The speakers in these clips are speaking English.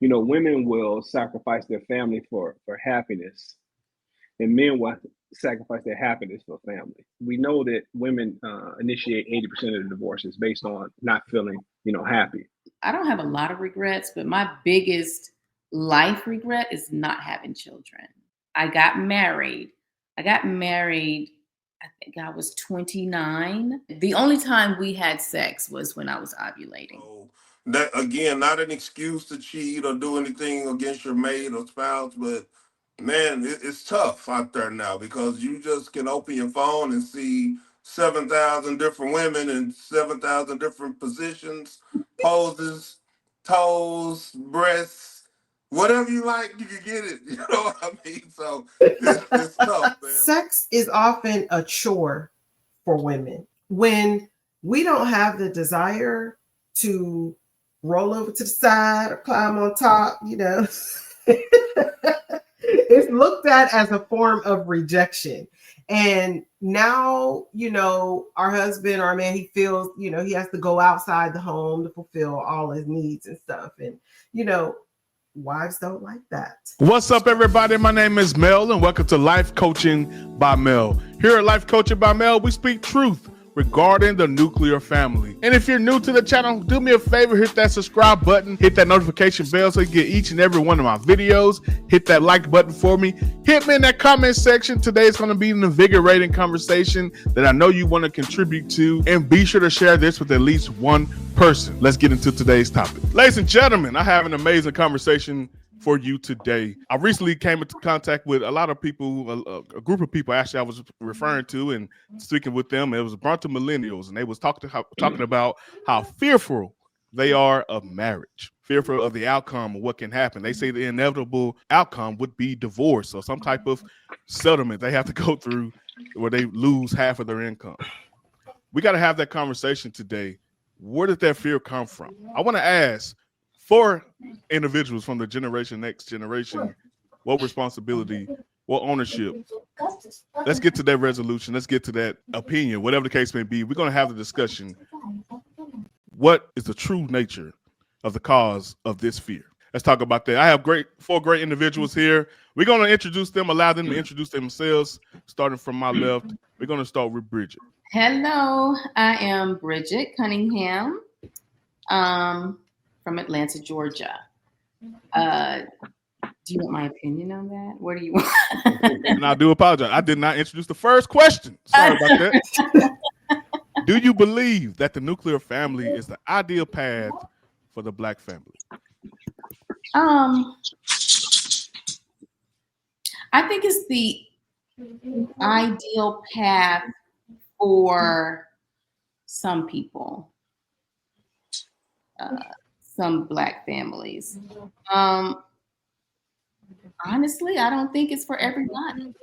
women will sacrifice their family for happiness, and men will sacrifice their happiness for family. We know that women initiate 80% of the divorces based on not feeling, happy. I don't have a lot of regrets, but my biggest life regret is not having children. I got married. I got married, I think I was 29. The only time we had sex was when I was ovulating. So that again, not an excuse to cheat or do anything against your mate or spouse, but man, it's tough out there now because you just can open your phone and see 7,000 different women in 7,000 different positions, poses, toes, breasts, whatever you like, you can get it. You know what I mean? So it's tough, man. Sex is often a chore for women. When we don't have the desire to roll over to the side or climb on top, it's looked at as a form of rejection. And now, our husband, our man, he feels, he has to go outside the home to fulfill all his needs and stuff. And, wives don't like that. What's up, everybody? My name is Mel, and welcome to Life Coaching by Mel. Here at Life Coaching by Mel, we speak truth regarding the nuclear family. And if you're new to the channel, do me a favor, hit that subscribe button, hit that notification bell so you get each and every one of my videos. Hit that like button for me. Hit me in that comment section. Today is going to be an invigorating conversation that I know you want to contribute to, and be sure to share this with at least one person. Let's get into today's topic. Ladies and gentlemen, I have an amazing conversation for you today. I recently came into contact with a lot of people, a group of people actually I was referring to and speaking with them. It was a bunch of millennials, and they was talking about how fearful they are of marriage, fearful of the outcome of what can happen. They say the inevitable outcome would be divorce or some type of settlement they have to go through where they lose half of their income. We got to have that conversation today. Where did that fear come from? I want to ask, for individuals from the next generation, what responsibility, what ownership? Let's get to that resolution. Let's get to that opinion, whatever the case may be. We're going to have the discussion. What is the true nature of the cause of this fear? Let's talk about that. I have four great individuals here. We're going to introduce them, allow them to introduce themselves, starting from my left. We're going to start with Bridget. Hello, I am Bridget Cunningham. From Atlanta, Georgia. Do you want my opinion on that? What do you want? And I do apologize. I did not introduce the first question. Sorry about that. Do you believe that the nuclear family is the ideal path for the Black family? I think it's the ideal path for some people. Some Black families. Honestly, I don't think it's for everybody.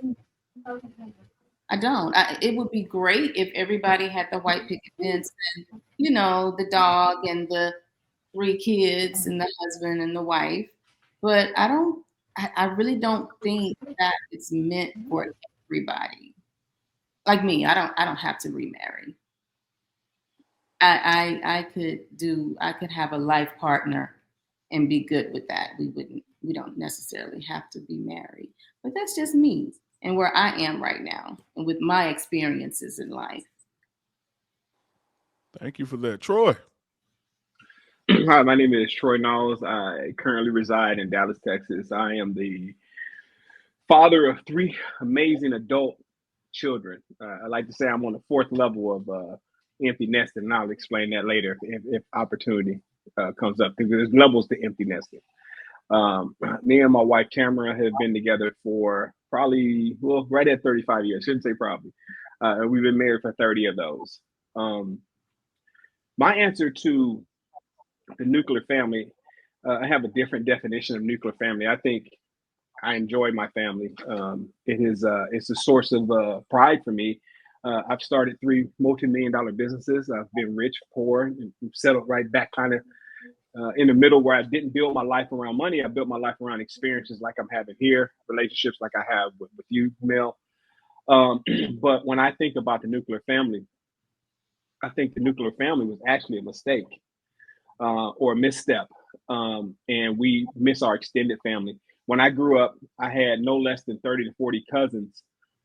I don't. It would be great if everybody had the white picket fence and, the dog and the 3 kids and the husband and the wife. But I really don't think that it's meant for everybody. Like me, I don't have to remarry. I could have a life partner and be good with that. We don't necessarily have to be married, but that's just me and where I am right now and with my experiences in life. Thank you for that. Troy. Hi, my name is Troy Knowles. I currently reside in Dallas, Texas. I am the father of 3 amazing adult children. I like to say I'm on the 4th level of empty nesting, and I'll explain that later if opportunity comes up, because there's levels to empty nesting. Me and my wife Tamara have been together for probably, right at 35 years. Shouldn't say probably. We've been married for 30 of those. My answer to the nuclear family, I have a different definition of nuclear family. I think I enjoy my family. It's a source of pride for me. I've started 3 multi-million-dollar businesses. I've been rich, poor, and settled right back kind of in the middle, where I didn't build my life around money. I built my life around experiences like I'm having here, relationships like I have with you, Mel. But when I think about the nuclear family, I think the nuclear family was actually a mistake or a misstep. and we miss our extended family. When I grew up, I had no less than 30 to 40 cousins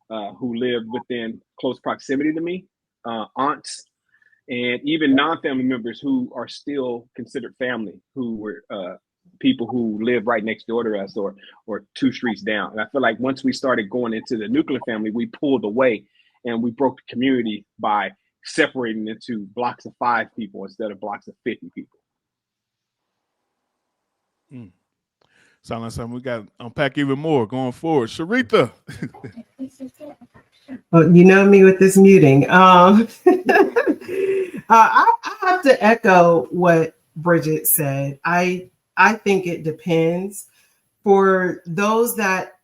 who lived within close proximity to me, aunts, and even non-family members who are still considered family, who were people who live right next door to us or 2 streets down. And I feel like once we started going into the nuclear family, we pulled away and we broke the community by separating into blocks of 5 people instead of blocks of 50 people. Sound like something we got to unpack even more going forward. Sharitha. Well, you know me with this muting. I have to echo what Bridget said. I think it depends. For those that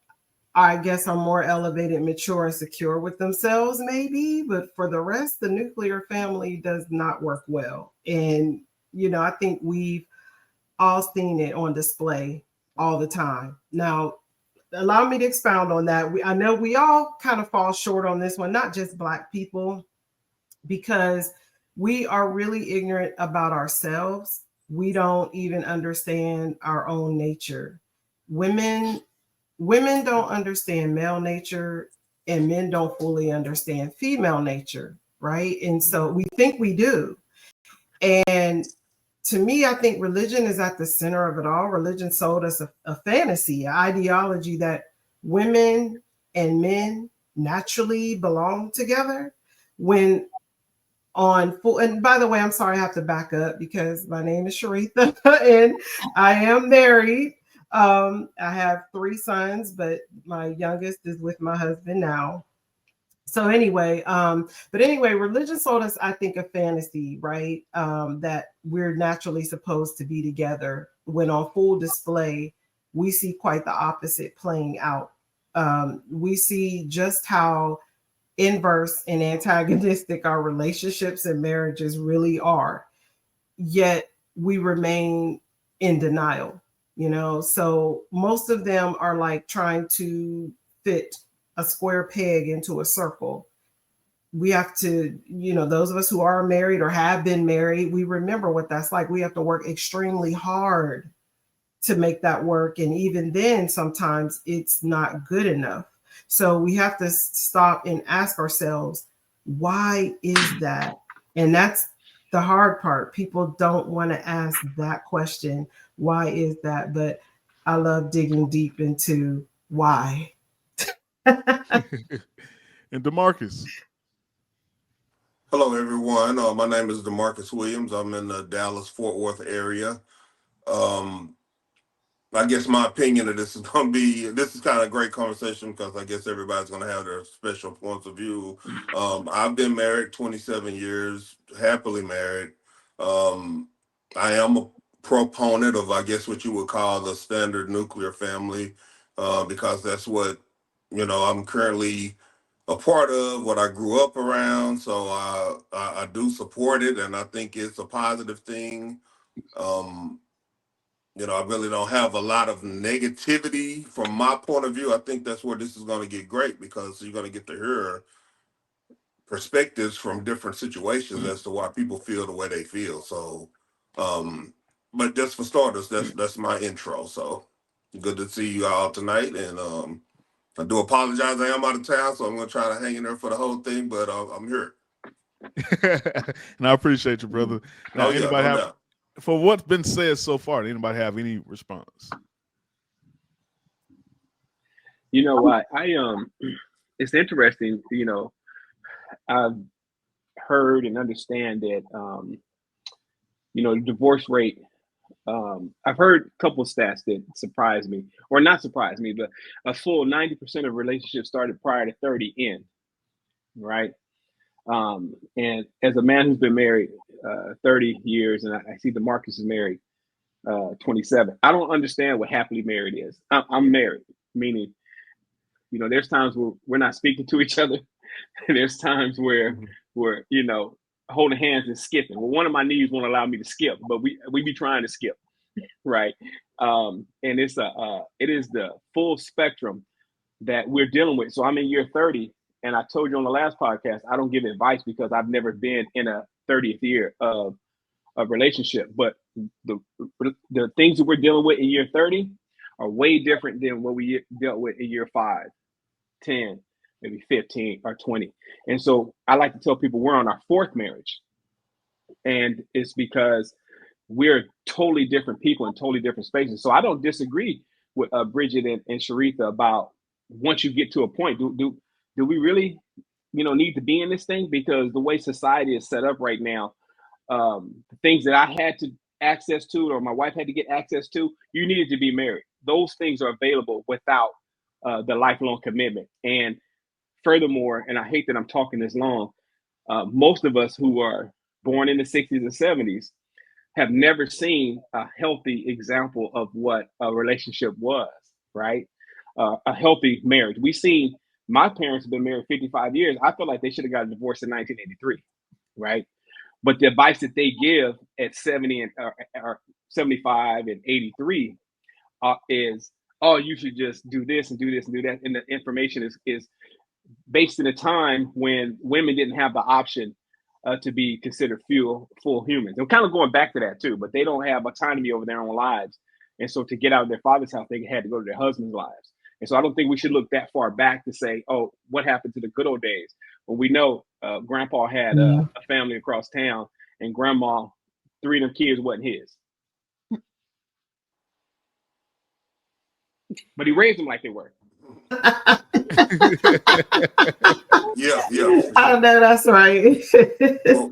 I guess are more elevated, mature, and secure with themselves, maybe, but for the rest, the nuclear family does not work well. And, you know, I think we've all seen it on display all the time. Now, allow me to expound on that. I know we all kind of fall short on this one, not just Black people, because we are really ignorant about ourselves. We don't even understand our own nature. Women don't understand male nature, and men don't fully understand female nature, right? And so we think we do. And to me, I think religion is at the center of it all. Religion sold us a fantasy, an ideology that women and men naturally belong together. When on full, and by the way, I'm sorry, I have to back up because my name is Sharitha and I am married. I have 3 sons, but my youngest is with my husband now. So anyway, religion sold us, I think, a fantasy, right? That we're naturally supposed to be together. When on full display, we see quite the opposite playing out. We see just how inverse and antagonistic our relationships and marriages really are. Yet we remain in denial, you know? So most of them are like trying to fit a square peg into a circle. We have to, you know, those of us who are married or have been married, we remember what that's like. We have to work extremely hard to make that work. And even then, sometimes it's not good enough. So we have to stop and ask ourselves, why is that? And that's the hard part. People don't want to ask that question. Why is that? But I love digging deep into why. And DeMarcus. Hello, everyone. My name is DeMarcus Williams. I'm in the Dallas-Fort Worth area. I guess my opinion of this is going to be, this is kind of a great conversation because I guess everybody's going to have their special points of view. I've been married 27 years, happily married. I am a proponent of, I guess, what you would call the standard nuclear family because that's what, you know, I'm currently a part of, what I grew up around. So I do support it, and I think it's a positive thing. You know, I really don't have a lot of negativity from my point of view. I think that's where this is going to get great because you're going to get to hear perspectives from different situations as to why people feel the way they feel. So, but just for starters, that's my intro. So good to see you all tonight. And I do apologize. I am out of town, so I'm going to try to hang in there for the whole thing, but I'm here. And I appreciate you, brother. Now, anybody have, doubt. For what's been said so far, anybody have any response? You know what? It's interesting, you know, I've heard and understand that, you know, the divorce rate, I've heard a couple of stats that surprised me, or not surprised me, but a full 90% of relationships started prior to 30 in, right? And as a man who's been married 30 years, and I see DeMarcus is married 27, I don't understand what happily married is. I'm married, meaning, you know, there's times where we're not speaking to each other. There's times where we're, you know, holding hands and skipping. Well, one of my knees won't allow me to skip, but we be trying to skip, right? And it is the full spectrum that we're dealing with. So I'm in year 30, and I told you on the last podcast, I don't give advice because I've never been in a 30th year of relationship. But the things that we're dealing with in year 30 are way different than what we dealt with in year 5, 10, maybe 15 or 20. And so I like to tell people we're on our 4th marriage. And it's because we're totally different people in totally different spaces. So I don't disagree with Bridget and Sharitha about once you get to a point, do we really, need to be in this thing? Because the way society is set up right now, the things that I had to access to, or my wife had to get access to, you needed to be married. Those things are available without the lifelong commitment. And furthermore, and I hate that I'm talking this long, most of us who are born in the 60s and 70s have never seen a healthy example of what a relationship was, right? A healthy marriage. We've seen, my parents have been married 55 years. I feel like they should have got a divorce in 1983, right? But the advice that they give at 70 and or 75 and 83 is, oh, you should just do this and do this and do that. And the information is based in a time when women didn't have the option to be considered full humans. They're kind of going back to that too, but they don't have autonomy over their own lives. And so to get out of their father's house, they had to go to their husband's lives. And so I don't think we should look that far back to say, oh, what happened to the good old days? When we know grandpa had a family across town, and grandma, 3 of them kids wasn't his. But he raised them like they were. Yeah. I know that's right.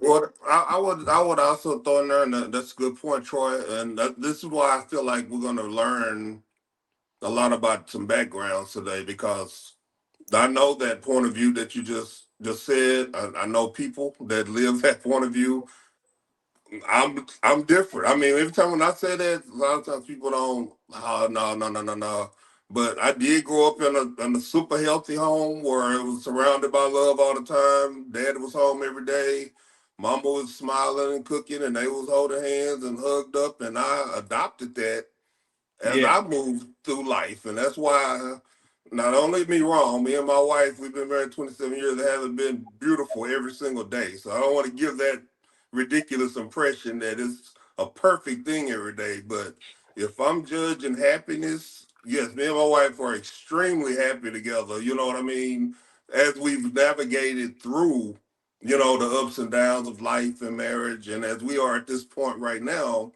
Well, I would also throw in there, and that's a good point, Troy. And this is why I feel like we're going to learn a lot about some backgrounds today, because I know that point of view that you just said. I know people that live that point of view. I'm different. I mean, every time when I say that, a lot of times people don't. Oh, no. But I did grow up in a super healthy home where it was surrounded by love all the time. Dad was home every day. Mama was smiling and cooking, and they was holding hands and hugged up. And I adopted that as I moved through life. And that's why, not only me wrong, me and my wife, we've been married 27 years. It hasn't been beautiful every single day. So I don't want to give that ridiculous impression that it's a perfect thing every day. But if I'm judging happiness, yes, me and my wife are extremely happy together. You know what I mean? As we've navigated through, the ups and downs of life and marriage. And as we are at this point right now,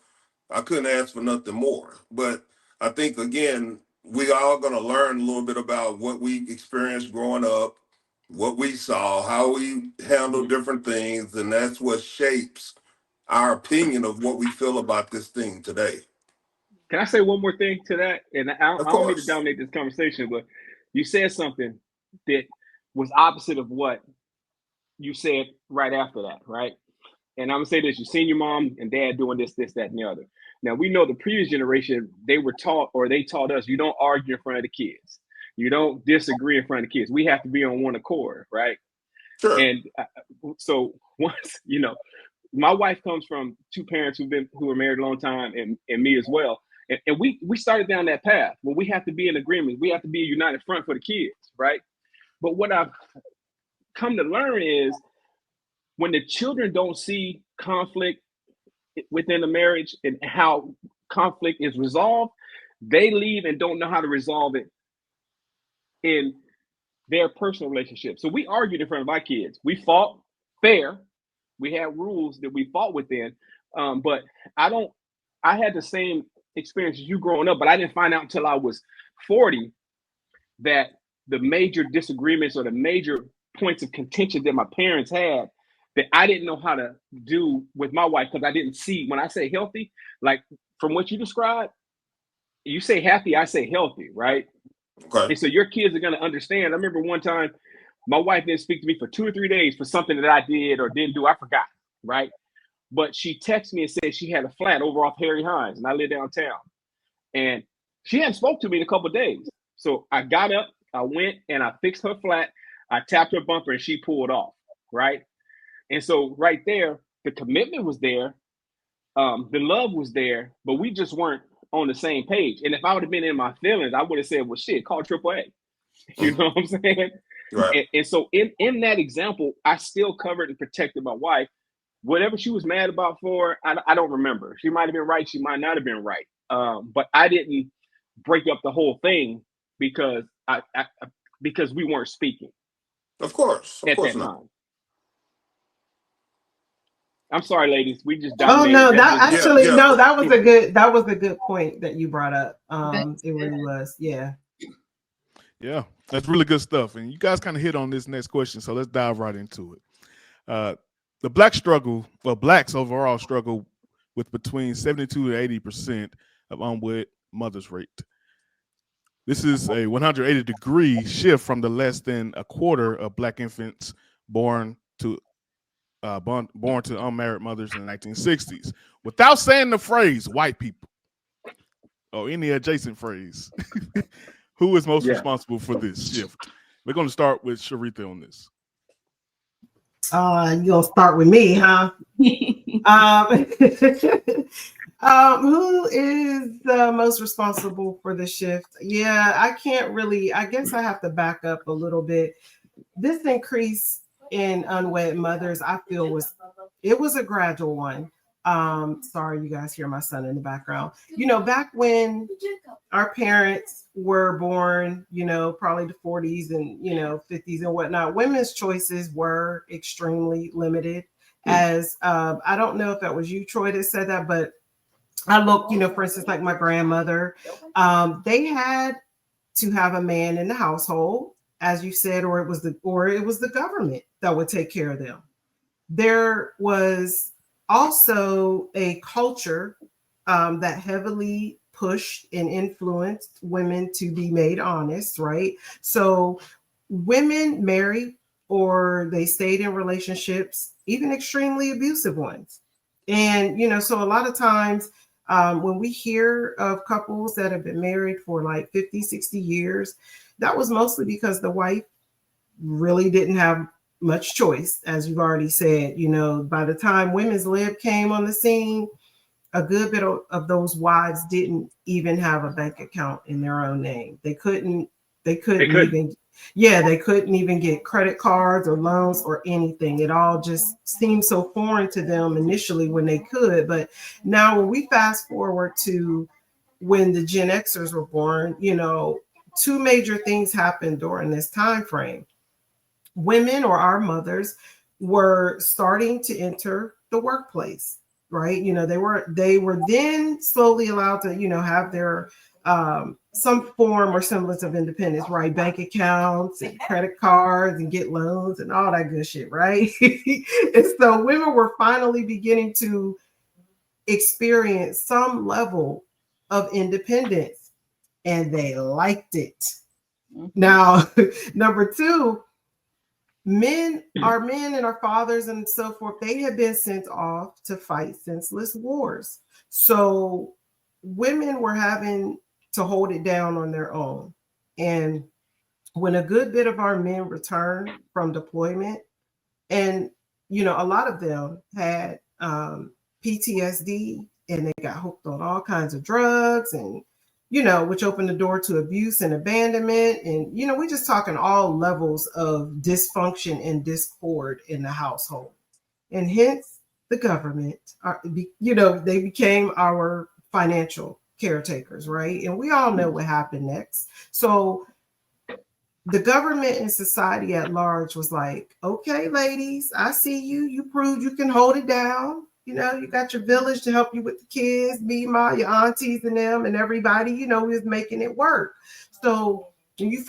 I couldn't ask for nothing more. But I think, again, we all going to learn a little bit about what we experienced growing up, what we saw, how we handle different things, and that's what shapes our opinion of what we feel about this thing today. Can I say one more thing to that? And I don't mean to course. dominate this conversation, but you said something that was opposite of what you said right after that, right? And I'm gonna say this: you've seen your mom and dad doing this, that, and the other. Now we know the previous generation, they were taught, or they taught us, you don't argue in front of the kids. You don't disagree in front of the kids. We have to be on one accord, right? Sure. And so once, my wife comes from 2 parents who were married a long time, and me as well. And we started down that path. Well, we have to be in agreement. We have to be a united front for the kids, right? But what I've come to learn is when the children don't see conflict within the marriage and how conflict is resolved, they leave and don't know how to resolve it in their personal relationship. So we argued in front of our kids. We fought fair. We had rules that we fought within. But I had the same experience as you growing up, but I didn't find out until I was 40 that the major disagreements or the major points of contention that my parents had that I didn't know how to do with my wife, because I didn't see. When I say healthy, like from what you described, you say happy, I say healthy, right? Okay. And so your kids are going to understand. I remember one time my wife didn't speak to me for 2 or 3 days for something that I did or didn't do. I forgot, right? But she texted me and said she had a flat over off Harry Hines, and I live downtown. And she hadn't spoke to me in a couple of days. So I got up, I went, and I fixed her flat. I tapped her bumper, and she pulled off, right? And so right there, the commitment was there. The love was there, but we just weren't on the same page. And if I would have been in my feelings, I would have said, well, shit, call AAA. You know what I'm saying? Right. And so in that example, I still covered and protected my wife. whatever she was mad about for, I don't remember. She might have been right. She might not have been right. But I didn't break up the whole thing because because we weren't speaking Of at course that not. time. I'm sorry, ladies. We just Oh dominated. no, That's that just actually Yeah. no, that was a good point that you brought up. It really was. Yeah. Yeah, that's really good stuff. And you guys kind of hit on this next question, so let's dive right into it. The blacks overall struggle with between 72 to 80% of unwed mothers rate. This is a 180-degree shift from the less than a quarter of black infants born to unmarried mothers in the 1960s. Without saying the phrase "white people" or any adjacent phrase, who is most responsible for this shift? We're going to start with Sharitha on this. You gonna start with me, huh? Who is the most responsible for the shift? Yeah, I can't really. I guess I have to back up a little bit. This increase in unwed mothers, I feel was a gradual one. Sorry, you guys hear my son in the background. Back when our parents were born, probably the 40s and 50s and whatnot, women's choices were extremely limited. As I don't know if that was you, Troy, that said that, but I look, for instance, like my grandmother, they had to have a man in the household, as you said, or it was the government that would take care of them. There was also a culture that heavily pushed and influenced women to be made honest, right? So women married or they stayed in relationships, even extremely abusive ones. And, so a lot of times when we hear of couples that have been married for like 50, 60 years, that was mostly because the wife really didn't have much choice, as you've already said. By the time Women's Lib came on the scene, a good bit of those wives didn't even have a bank account in their own name. They couldn't even get credit cards or loans or anything. It all just seemed so foreign to them initially when they could. But now when we fast forward to when the Gen Xers were born, two major things happened during this time frame. Women, or our mothers, were starting to enter the workplace, right? They were then slowly allowed to, have their some form or semblance of independence, right? Bank accounts and credit cards and get loans and all that good shit, right? And so women were finally beginning to experience some level of independence, and they liked it. Now, number two, our men and our fathers and so forth, they had been sent off to fight senseless wars. So women were having to hold it down on their own. And when a good bit of our men returned from deployment, and a lot of them had PTSD, and they got hooked on all kinds of drugs, and which opened the door to abuse and abandonment. And, we're just talking all levels of dysfunction and discord in the household. And hence the government, they became our financial caretakers, right? And we all know what happened next. So the government and society at large was like, okay, ladies, I see you. You proved you can hold it down. You got your village to help you with the kids, your aunties and them and everybody, is making it work. So when you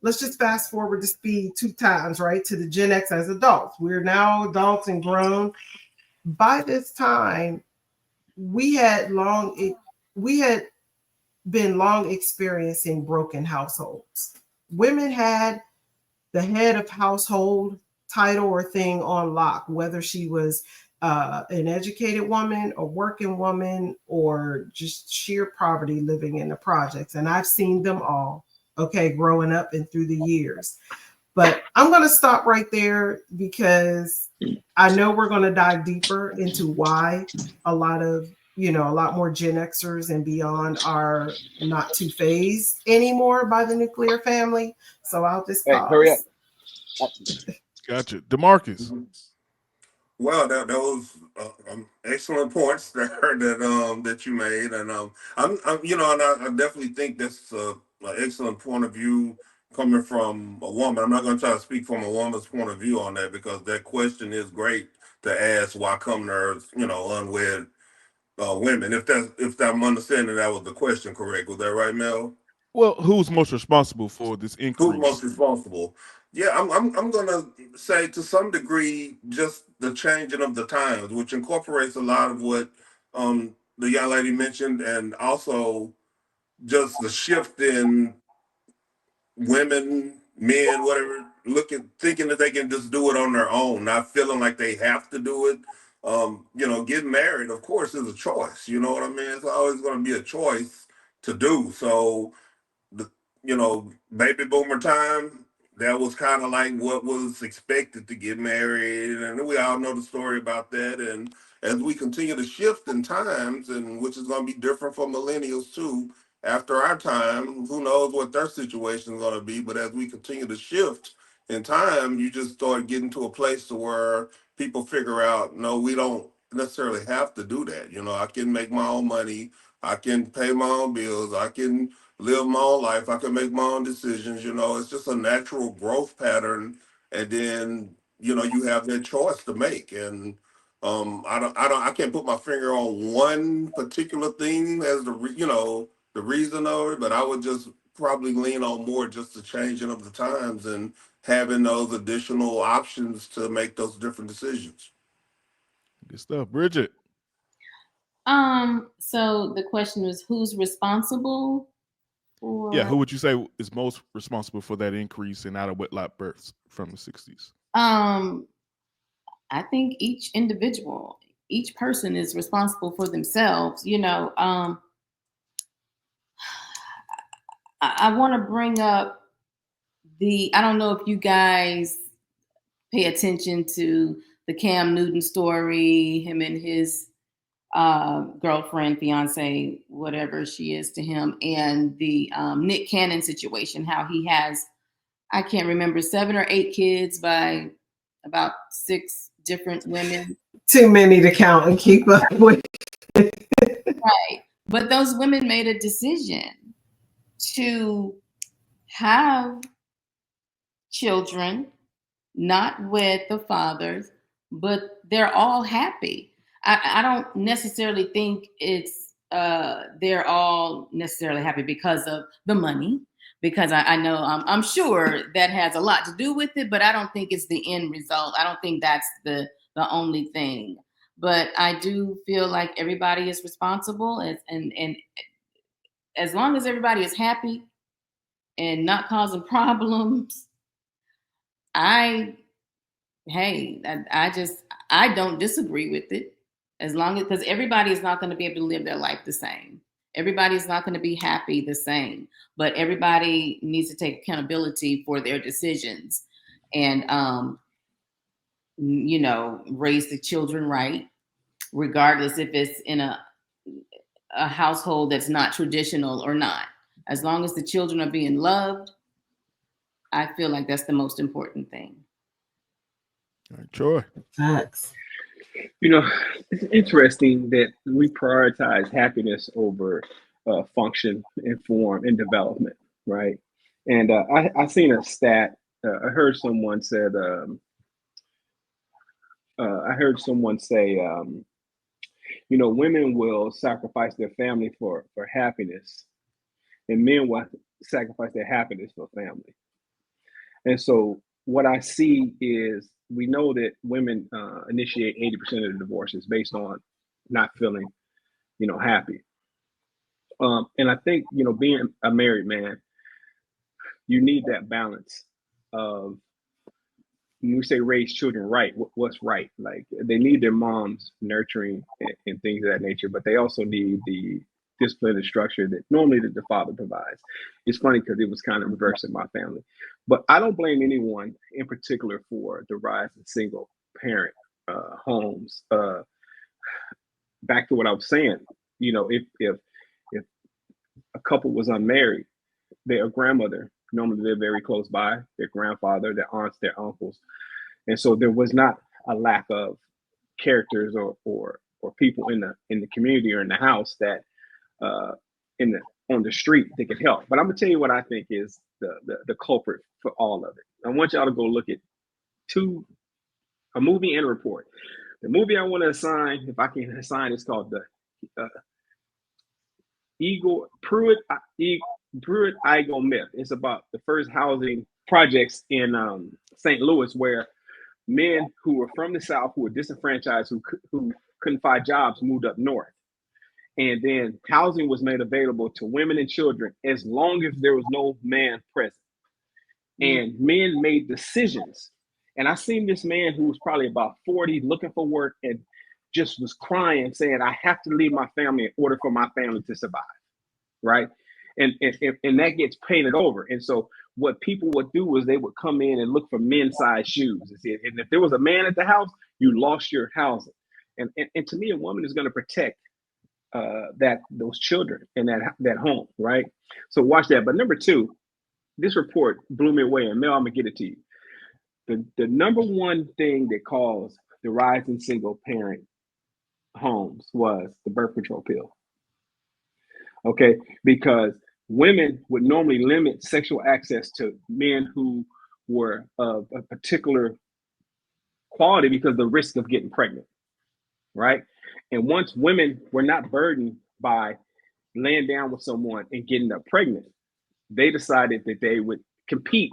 let's just fast forward the speed 2 times, right? To the Gen X as adults. We're now adults and grown. By this time, we had been long experiencing broken households. Women had the head of household title or thing on lock, whether she was an educated woman, a working woman, or just sheer poverty living in the projects. And I've seen them all, growing up and through the years. But I'm going to stop right there because I know we're going to dive deeper into why a lot more Gen Xers and beyond are not too phased anymore by the nuclear family. So I'll just pause. Hurry up. Gotcha. DeMarcus. Well, that was excellent points there that you made, and I'm and I definitely think that's an excellent point of view coming from a woman. I'm not going to try to speak from a woman's point of view on that because that question is great to ask. Why come there's unwed women? If I'm understanding that was the question correct, was that right, Mel? Well, who's most responsible for this Who's most increase? responsible? Yeah, I'm gonna say to some degree just the changing of the times, which incorporates a lot of what the young lady mentioned, and also just the shift in women, men, whatever, looking thinking that they can just do it on their own, not feeling like they have to do it. Getting married, of course, is a choice. You know what I mean? It's always going to be a choice to do. So the baby boomer time, that was kind of like what was expected to get married, and we all know the story about that. And as we continue to shift in times, and which is going to be different for millennials too, after our time, who knows what their situation is going to be. But as we continue to shift in time, you just start getting to a place to where people figure out, no, we don't necessarily have to do that. I can make my own money, I can pay my own bills, I can live my own life. I can make my own decisions. It's just a natural growth pattern. And then, you have that choice to make. And I can't put my finger on one particular thing as the reason of it, but I would just probably lean on more just the changing of the times and having those additional options to make those different decisions. Good stuff, Bridget. So the question was who's responsible Yeah, for who would you say is most responsible for that increase in out of wedlock births from the 60s? I think each individual, each person is responsible for themselves. I want to bring up I don't know if you guys pay attention to the Cam Newton story, him and his girlfriend, fiance, whatever she is to him, and the Nick Cannon situation, how he has, I can't remember, 7 or 8 kids by about 6 different women. Too many to count and keep up with. Right. But those women made a decision to have children, not with the fathers, but they're all happy. I don't necessarily think it's they're all necessarily happy because of the money, because I know I'm sure that has a lot to do with it, but I don't think it's the end result. I don't think that's the only thing. But I do feel like everybody is responsible, and as long as everybody is happy and not causing problems, I I don't disagree with it, as long as, because everybody is not going to be able to live their life the same. Everybody is not going to be happy the same, but everybody needs to take accountability for their decisions and raise the children right, regardless if it's in a household that's not traditional or not. As long as the children are being loved, I feel like that's the most important thing. All right, Troy. Facts. It's interesting that we prioritize happiness over function and form and development, right? And I seen a stat. I heard someone said. I heard someone say, women will sacrifice their family for happiness, and men will sacrifice their happiness for family. And so what I see is we know that women initiate 80% of the divorces based on not feeling, happy. And I think, being a married man, you need that balance of, when we say raise children right, what's right? Like, they need their mom's nurturing and things of that nature, but they also need the discipline and structure that normally the father provides. It's funny because it was kind of reversed in my family, but I don't blame anyone in particular for the rise of single parent homes. Back to what I was saying, if a couple was unmarried, their grandmother normally lived very close by, their grandfather, their aunts, their uncles, and so there was not a lack of characters or people in the community or in the house that in the on the street that can help. But I'm gonna tell you what I think is the culprit for all of it. I want y'all to go look at a movie and a report. The movie I want to assign, if I can assign, is called the Pruitt-Igoe myth. It's about the first housing projects in St. Louis, where men who were from the South, who were disenfranchised, who couldn't find jobs, moved up north. And then housing was made available to women and children as long as there was no man present. And men made decisions. And I seen this man who was probably about 40 looking for work and just was crying, saying, I have to leave my family in order for my family to survive. Right. And that gets painted over. And so what people would do is they would come in and look for men's-size shoes. And if there was a man at the house, you lost your housing. And to me, a woman is going to protect those children and that home, right? So watch that. But number two, this report blew me away, and Mel, I'm gonna get it to you. The number one thing that caused the rise in single parent homes was the birth control pill. Okay, because women would normally limit sexual access to men who were of a particular quality because of the risk of getting pregnant, right? And once women were not burdened by laying down with someone and getting them pregnant, they decided that they would compete.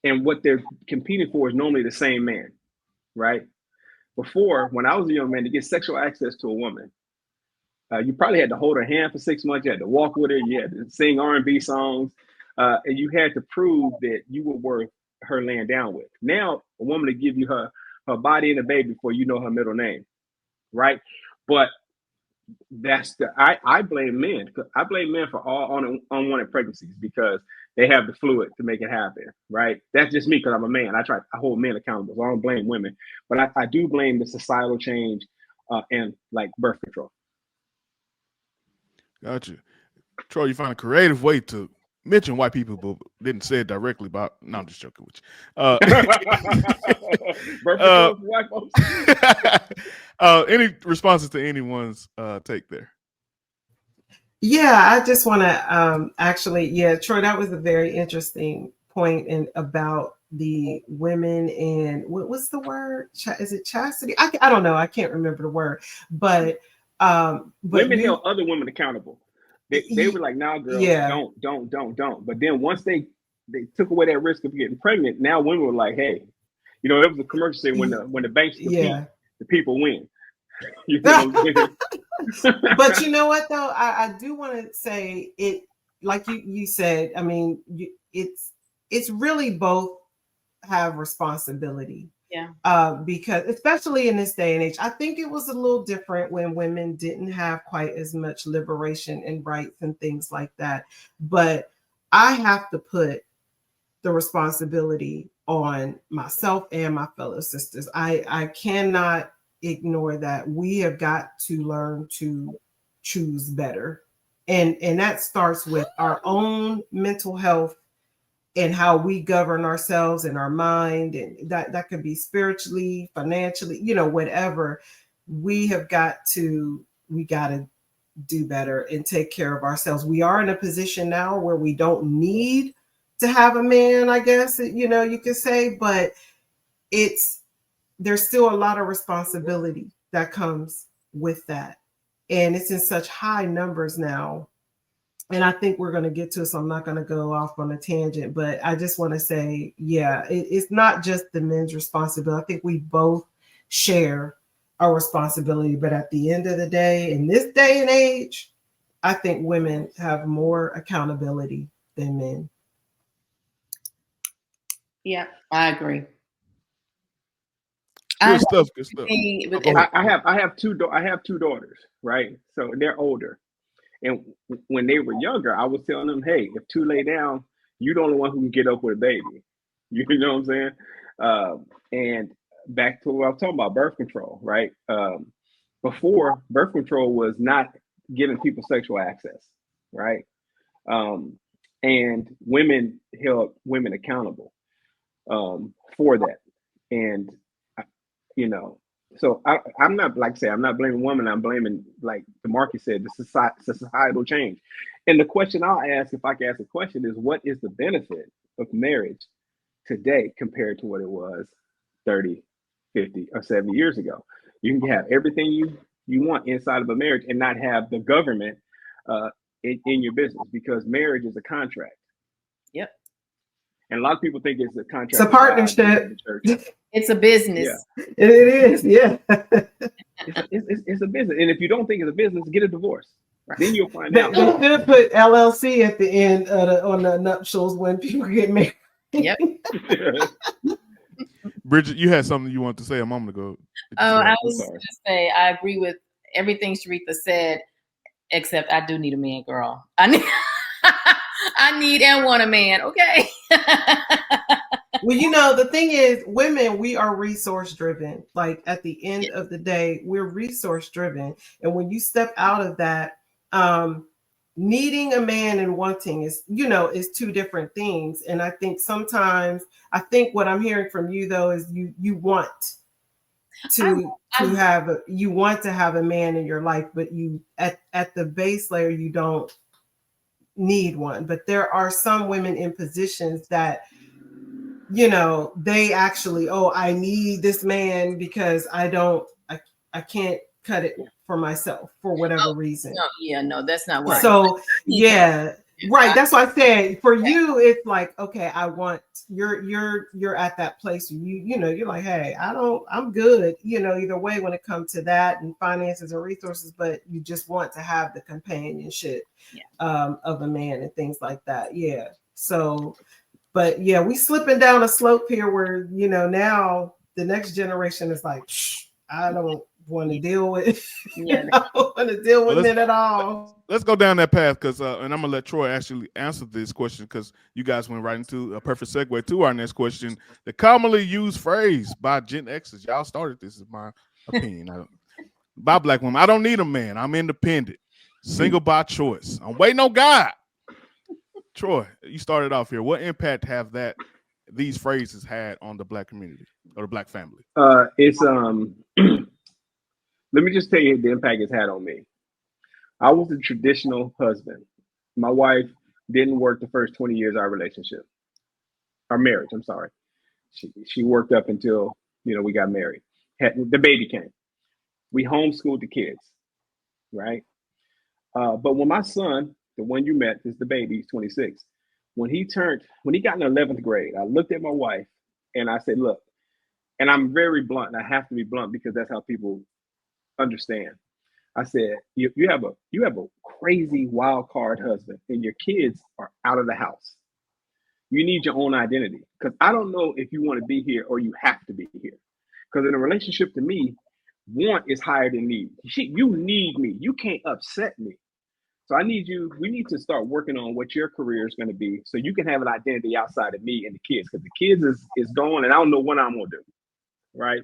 And what they're competing for is normally the same man, right? Before, when I was a young man, to get sexual access to a woman, you probably had to hold her hand for 6 months. You had to walk with her. You had to sing R&B songs. And you had to prove that you were worth her laying down with. Now, a woman to give you her body and a baby before you know her middle name, right? But I blame men. I blame men for all unwanted pregnancies because they have the fluid to make it happen, right? That's just me because I'm a man. I hold men accountable, so I don't blame women. But I do blame the societal change and like birth control. Gotcha. Troy, you find a creative way to mention white people, but didn't say it directly. But no, I'm just joking with you. Birth control for white folks. Any responses to anyone's take there? Yeah, I just want to Troy, that was a very interesting point about the women and what's the word? Is it chastity? I don't know. I can't remember the word, but women held other women accountable. They were like, "Nah, girl, don't." But then once they took away that risk of getting pregnant, now women were like, "Hey, you know, it was a commercial saying when the banks compete, the people win." You know But you know what though, I do want to say it, like you said. I mean, it's really both have responsibility. Yeah. Because especially in this day and age, I think it was a little different when women didn't have quite as much liberation and rights and things like that. But I have to put the responsibility on myself and my fellow sisters. I cannot ignore that. We have got to learn to choose better. And that starts with our own mental health and how we govern ourselves and our mind, and that could be spiritually, financially, you know, whatever. We got to do better and take care of ourselves. We are in a position now where we don't need to have a man, I guess, you know, you could say, but there's still a lot of responsibility that comes with that. And it's in such high numbers now. And I think we're going to get to it, so I'm not going to go off on a tangent, but I just want to say, it's not just the men's responsibility. I think we both share a responsibility, but at the end of the day, in this day and age, I think women have more accountability than men. Yeah, I agree. Good stuff. I have two daughters, right? So they're older. And when they were younger, I was telling them, hey, if two lay down, you're the only one who can get up with a baby. You know what I'm saying? And back to what I was talking about, birth control, right? Before, birth control was not giving people sexual access, right? And women held women accountable for that. And, you know, So I'm not, like I say, I'm not blaming women. I'm blaming, like the market said, the societal change. And the question I'll ask, if I can ask a question, is what is the benefit of marriage today compared to what it was 30, 50, or 70 years ago? You can have everything you want inside of a marriage and not have the government uh, in your business, because marriage is a contract. Yep. And a lot of people think it's a It's a contract with God, partnership. the church. It's a business. Yeah. It is, yeah. It's a business. And if you don't think it's a business, get a divorce. Right. Then you'll find They out. should put LLC at the end on the nuptials when people get married. Yep. Bridget, you had something you wanted to say a moment ago. Oh, I was going to say I agree with everything Sharitha said, except I do need a man, girl. I need and want a man. Okay. Well, the thing is, women, we are resource driven. Like at the end of the day, we're resource driven. And when you step out of that, needing a man and wanting is two different things. And I think sometimes, what I'm hearing from you though is you want to have a man in your life, but you at the base layer, you don't need one. But there are some women in positions that they actually, I need this man because I can't cut it for myself for whatever reason. No, that's not what. So right. That's why I said for you, it's like, okay, I want you're at that place where you're like, hey, I'm good, either way when it comes to that and finances and resources, but you just want to have the companionship of a man and things like that. Yeah. So but yeah, we slipping down a slope here where, now the next generation is like, I don't want to deal with I don't want to deal with it at all. Let's go down that path because and I'm gonna let Troy actually answer this question because you guys went right into a perfect segue to our next question. The commonly used phrase by Gen Xers, y'all started this, is my opinion. By Black women, I don't need a man. I'm independent, single by choice. I'm waiting on God. Troy, you started off here. What impact have these phrases had on the Black community or the Black family? It's let me just tell you the impact it's had on me. I was a traditional husband. My wife didn't work the first 20 years of our marriage. I'm sorry. She worked up until we got married. The baby came. We homeschooled the kids, right? But when my son, the one you met, is the baby, he's 26. When he got in 11th grade, I looked at my wife and I said, look, and I'm very blunt. I have to be blunt because that's how people understand. I said, you have a crazy wild card husband and your kids are out of the house. You need your own identity, because I don't know if you want to be here or you have to be here. Because in a relationship, to me, want is higher than need. You need me. You can't upset me. So I need you. We need to start working on what your career is going to be, so you can have an identity outside of me and the kids. Because the kids is gone, and I don't know what I'm gonna do, right?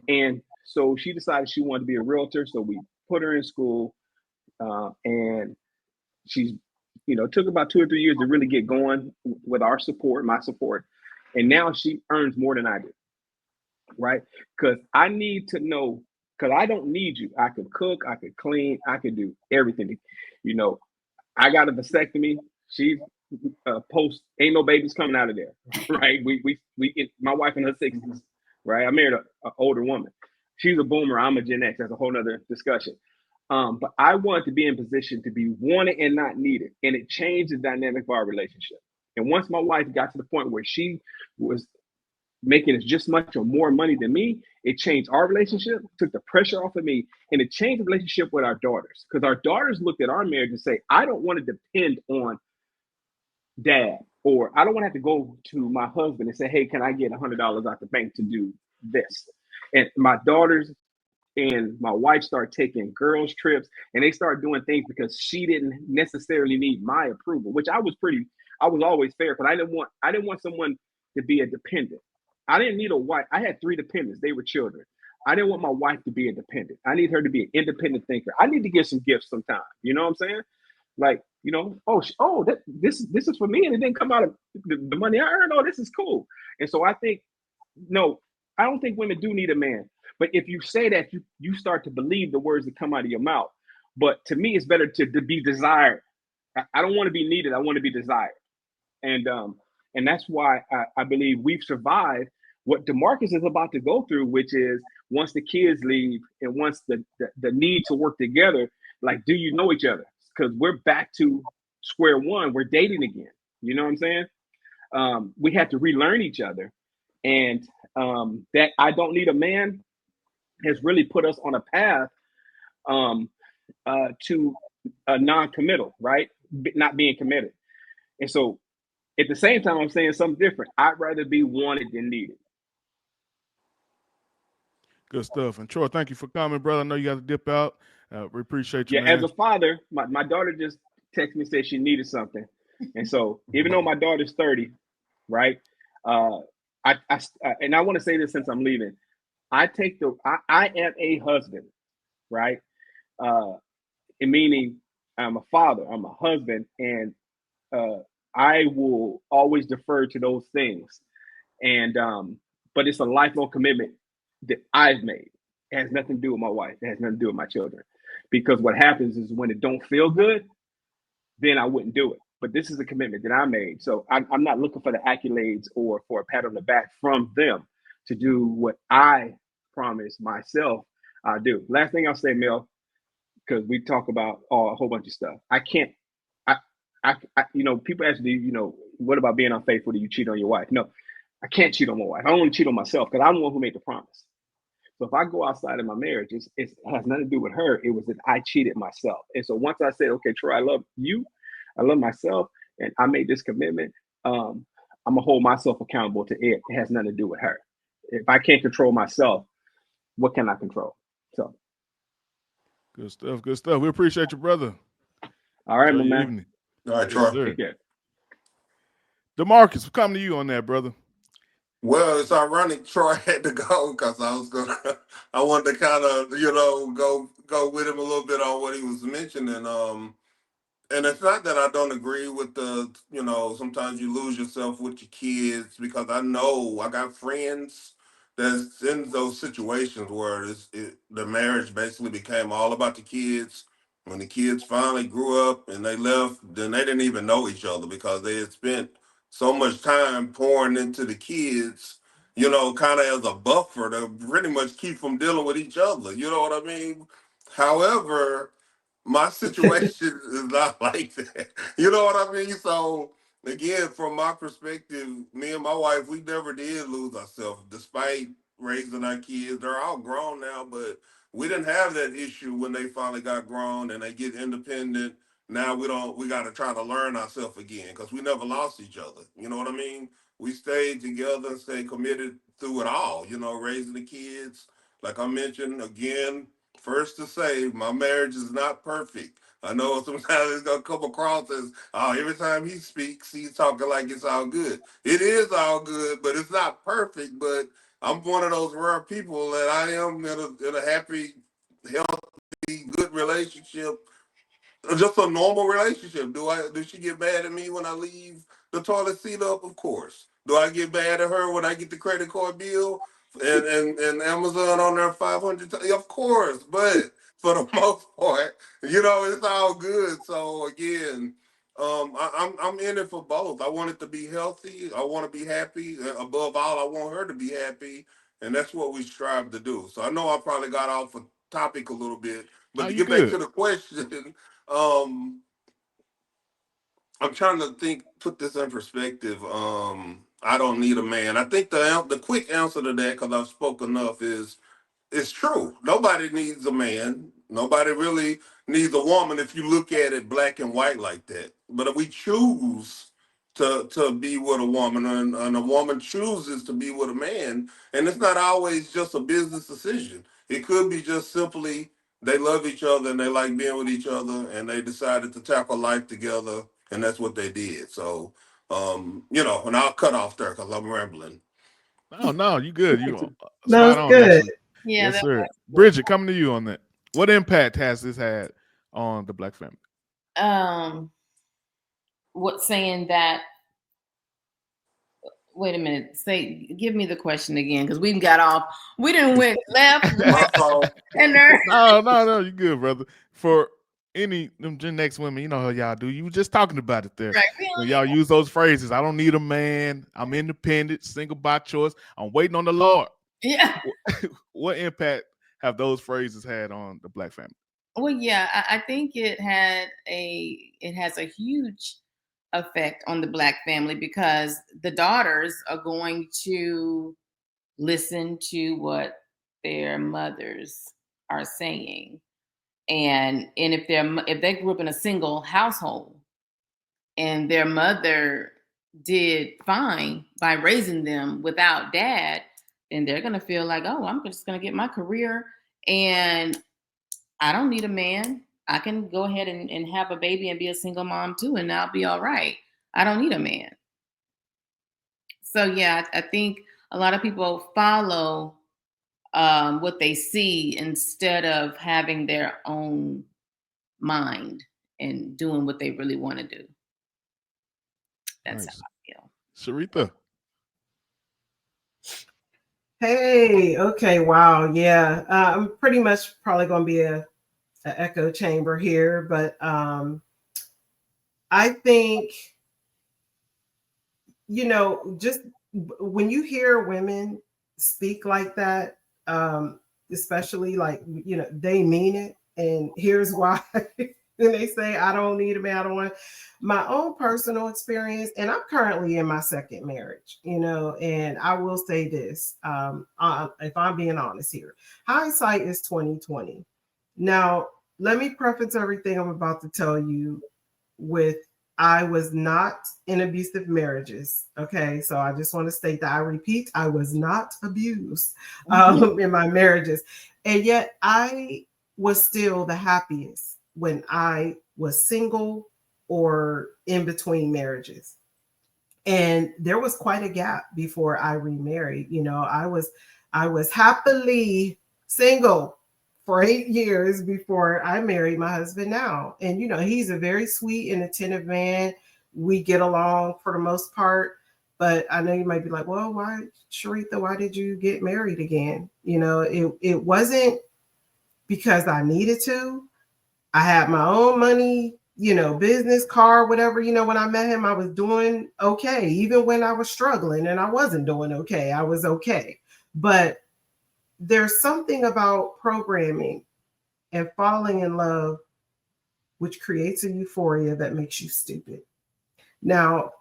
And so she decided she wanted to be a realtor. So we put her in school, and she's, took about 2 or 3 years to really get going with our support, my support, and now she earns more than I do, right? Because I need to know. Because I don't need you. I could cook, I could clean, I could do everything. I got a vasectomy. She post, ain't no babies coming out of there, right? My wife in her 60s, right? I married an older woman. She's a boomer. I'm a Gen X. That's a whole nother discussion. But I wanted to be in position to be wanted and not needed, and it changed the dynamic of our relationship. And once my wife got to the point where she was making just much or more money than me, it changed our relationship, took the pressure off of me, and it changed the relationship with our daughters. Because our daughters looked at our marriage and say, I don't want to depend on dad, or I don't want to have to go to my husband and say, hey, can I get $100 out the bank to do this? And my daughters and my wife started taking girls' trips, and they started doing things because she didn't necessarily need my approval, which I was always fair, but I didn't want someone to be a dependent. I didn't need a wife. I had 3 dependents. They were children. I didn't want my wife to be independent. I need her to be an independent thinker. I need to give some gifts sometime. You know what I'm saying? Like, this is for me, and it didn't come out of the money I earned. Oh, this is cool. And so I think, no, I don't think women do need a man. But if you say that, you start to believe the words that come out of your mouth. But to me, it's better to be desired. I don't want to be needed. I want to be desired. And that's why I believe we've survived what DeMarcus is about to go through, which is once the kids leave and once the need to work together, like, do you know each other? Because we're back to square one. We're dating again. You know what I'm saying? We had to relearn each other. And that I don't need a man has really put us on a path to a non-committal, right? Not being committed. And so at the same time, I'm saying something different. I'd rather be wanted than needed. Good stuff. And Troy, thank you for coming, brother. I know you got to dip out. We appreciate you, Yeah, man. as a father, my daughter just texted me and said she needed something. And so even though my daughter's 30, right? And I want to say this since I'm leaving. I am a husband, right? And meaning I'm a father, I'm a husband, and I will always defer to those things. And but it's a lifelong commitment that I've made. It has nothing to do with my wife. It has nothing to do with my children. Because what happens is when it don't feel good, then I wouldn't do it. But this is a commitment that I made. So I'm not looking for the accolades or for a pat on the back from them to do what I promised myself I'll do. Last thing I'll say, Mel, because we talk about a whole bunch of stuff. I can't, people ask me, what about being unfaithful? Do you cheat on your wife? No, I can't cheat on my wife. I don't want to cheat on myself because I'm the one who made the promise. So if I go outside of my marriage, it has nothing to do with her. It was that I cheated myself. And so once I said, okay, Troy, I love you, I love myself, and I made this commitment, I'm gonna hold myself accountable to it. It has nothing to do with her. If I can't control myself, what can I control? So good stuff. Good stuff. We appreciate you, brother. all right, my man. Evening. All right, Troy. Yes, Take care. DeMarcus, we'll come to you on that, brother. Well, it's ironic Troy had to go because I wanted to kind of, go with him a little bit on what he was mentioning. And it's not that I don't agree with sometimes you lose yourself with your kids because I know I got friends that's in those situations where the marriage basically became all about the kids. When the kids finally grew up and they left, then they didn't even know each other because they had spent so much time pouring into the kids, kind of as a buffer to pretty much keep from dealing with each other. You know what I mean? However, my situation is not like that. You know what I mean? So again, from my perspective, me and my wife, we never did lose ourselves, despite raising our kids. They're all grown now, but we didn't have that issue when they finally got grown and they get independent. Now we got to try to learn ourselves again because we never lost each other. You know what I mean? We stayed together and stayed committed through it all, raising the kids. Like I mentioned, again, first to say, my marriage is not perfect. I know sometimes it's gonna come across as, oh, every time he speaks, he's talking like it's all good. It is all good, but it's not perfect. But I'm one of those rare people that I am in a happy, healthy, good relationship, just a normal relationship. Do she get mad at me when I leave the toilet seat up? Of course. Do I get mad at her when I get the credit card bill and Amazon on there 500 times? Of course. But for the most part, it's all good. So again, I'm in it for both. I want it to be healthy. I want to be happy. Above all, I want her to be happy, and that's what we strive to do. So I know I probably got off a topic a little bit, but No, to you get back good. to the question, I'm trying to put this in perspective. I don't need a man. I think the quick answer to that, because I've spoken enough, is it's true. Nobody needs a man. Nobody really needs a woman if you look at it black and white like that. But if we choose to be with a woman and a woman chooses to be with a man, and it's not always just a business decision. It could be just simply they love each other and they like being with each other and they decided to tackle life together and that's what they did. So and I'll cut off there because I'm rambling. No, you good. You No, spot it's on, good. actually. Yeah, Yes, that sir. was Bridget, coming to you on that. What impact has this had on the Black family? what saying that Wait a minute. Give me the question again, because we got off. We didn't went left, right, and there. No, you good, brother. For any them Gen X women, you know how y'all do. You were just talking about it there. Right. When y'all use those phrases, I don't need a man. I'm independent, single by choice. I'm waiting on the Lord. Yeah. What impact have those phrases had on the Black family? Well, yeah, I think it has a huge effect on the Black family, because the daughters are going to listen to what their mothers are saying, and if they grew up in a single household and their mother did fine by raising them without dad, then they're gonna feel like, oh, I'm just gonna get my career and I don't need a man. I can go ahead and have a baby and be a single mom too, and I'll be all right. I don't need a man. So yeah, I think a lot of people follow what they see instead of having their own mind and doing what they really want to do. That's Nice. how I feel. Sharita. Hey, okay, wow, yeah. I'm pretty much probably going to be an echo chamber here, but I think, just when you hear women speak like that, especially like, they mean it. And here's why. And they say, I don't need a man, I don't want my own personal experience. And I'm currently in my second marriage, and I will say this, if I'm being honest here, hindsight is 2020. Now, let me preface everything I'm about to tell you with, I was not in abusive marriages. Okay. So I just want to state that, I repeat, I was not abused in my marriages. And yet I was still the happiest when I was single or in between marriages. And there was quite a gap before I remarried. I was happily single for 8 years before I married my husband now. And, he's a very sweet and attentive man. We get along for the most part. But I know you might be like, well, why, Sharitha, why did you get married again? It wasn't because I needed to. I had my own money, business, car, whatever. When I met him, I was doing okay. Even when I was struggling and I wasn't doing okay, I was okay. But there's something about programming and falling in love, which creates a euphoria that makes you stupid. Now,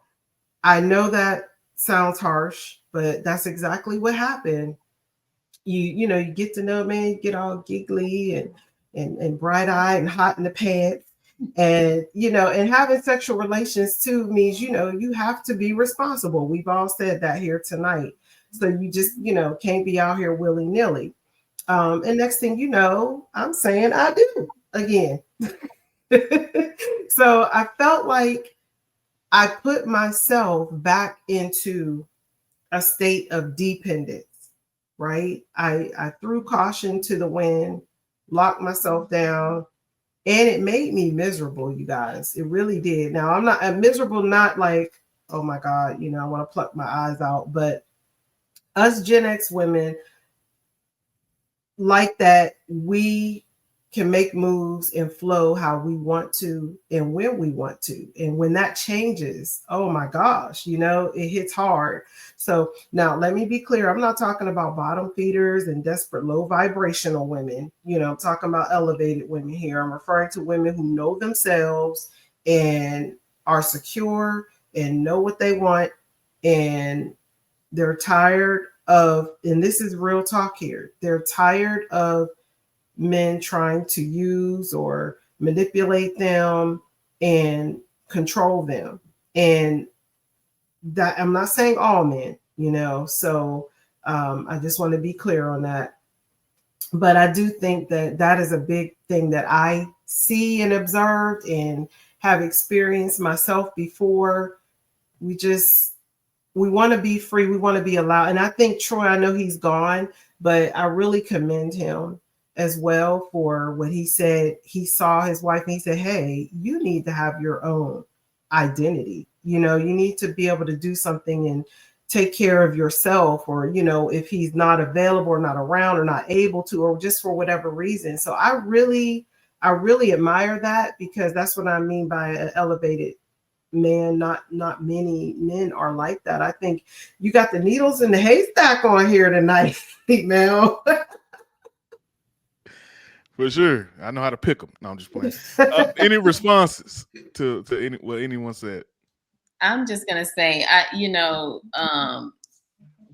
I know that sounds harsh, but that's exactly what happened. You get to know, man, you get all giggly and bright-eyed and hot in the pants. And, and having sexual relations too means, you have to be responsible. We've all said that here tonight. So you just, can't be out here willy-nilly. And next thing you know, I'm saying I do again. So I felt like I put myself back into a state of dependence, right? I threw caution to the wind, locked myself down, and it made me miserable, you guys. It really did. Now, I'm miserable, not like, oh my God, I want to pluck my eyes out, but us Gen X women, like that, we can make moves and flow how we want to and when we want to. And when that changes, oh my gosh, it hits hard. So now let me be clear. I'm not talking about bottom feeders and desperate low vibrational women. I'm talking about elevated women here. I'm referring to women who know themselves and are secure and know what they want. And they're tired of, and this is real talk here, they're tired of men trying to use or manipulate them and control them. And that, I'm not saying all men, so I just want to be clear on that. But I do think that is a big thing that I see and observed and have experienced myself before. We want to be free. We want to be allowed. And I think Troy, I know he's gone, but I really commend him as well for what he said. He saw his wife and he said, hey, you need to have your own identity. You need to be able to do something take care of yourself, or, you know, if he's not available or not around or not able to, or just for whatever reason. So I really admire that, because that's what I mean by an elevated man. Not many men are like that. I think you got the needles in the haystack on here tonight, Mel. For sure. I know how to pick them. No, I'm just playing. Any responses to what anyone said? I'm just gonna say,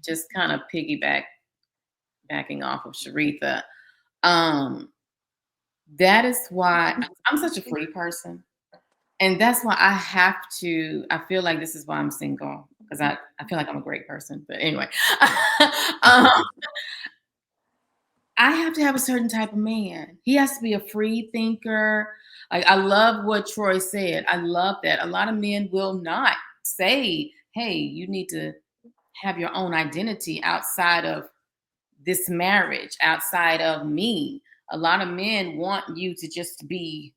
just kind of backing off of Sharitha. That is why I'm such a free person. And that's why I feel like this is why I'm single, because I feel like I'm a great person. But anyway, I have to have a certain type of man. He has to be a free thinker. Like, I love what Troy said. I love that. A lot of men will not say, hey, you need to have your own identity outside of this marriage, outside of me. A lot of men want you to just be,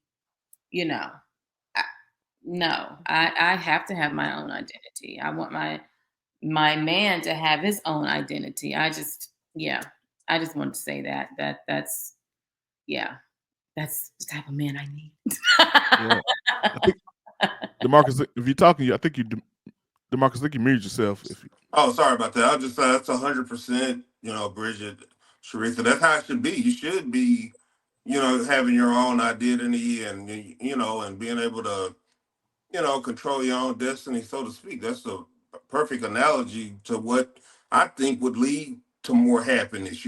no, I have to have my own identity. I want my man to have his own identity. I just wanted to say that's the type of man I need. Yeah. I think, DeMarcus, if you're talking, I think DeMarcus, I think you muted yourself. Oh, sorry about that. I'll just say that's 100%, Bridget, Sharitha. That's how it should be. You should be, having your own identity and, and being able to, control your own destiny, so to speak. That's a perfect analogy to what I think would lead to more happiness,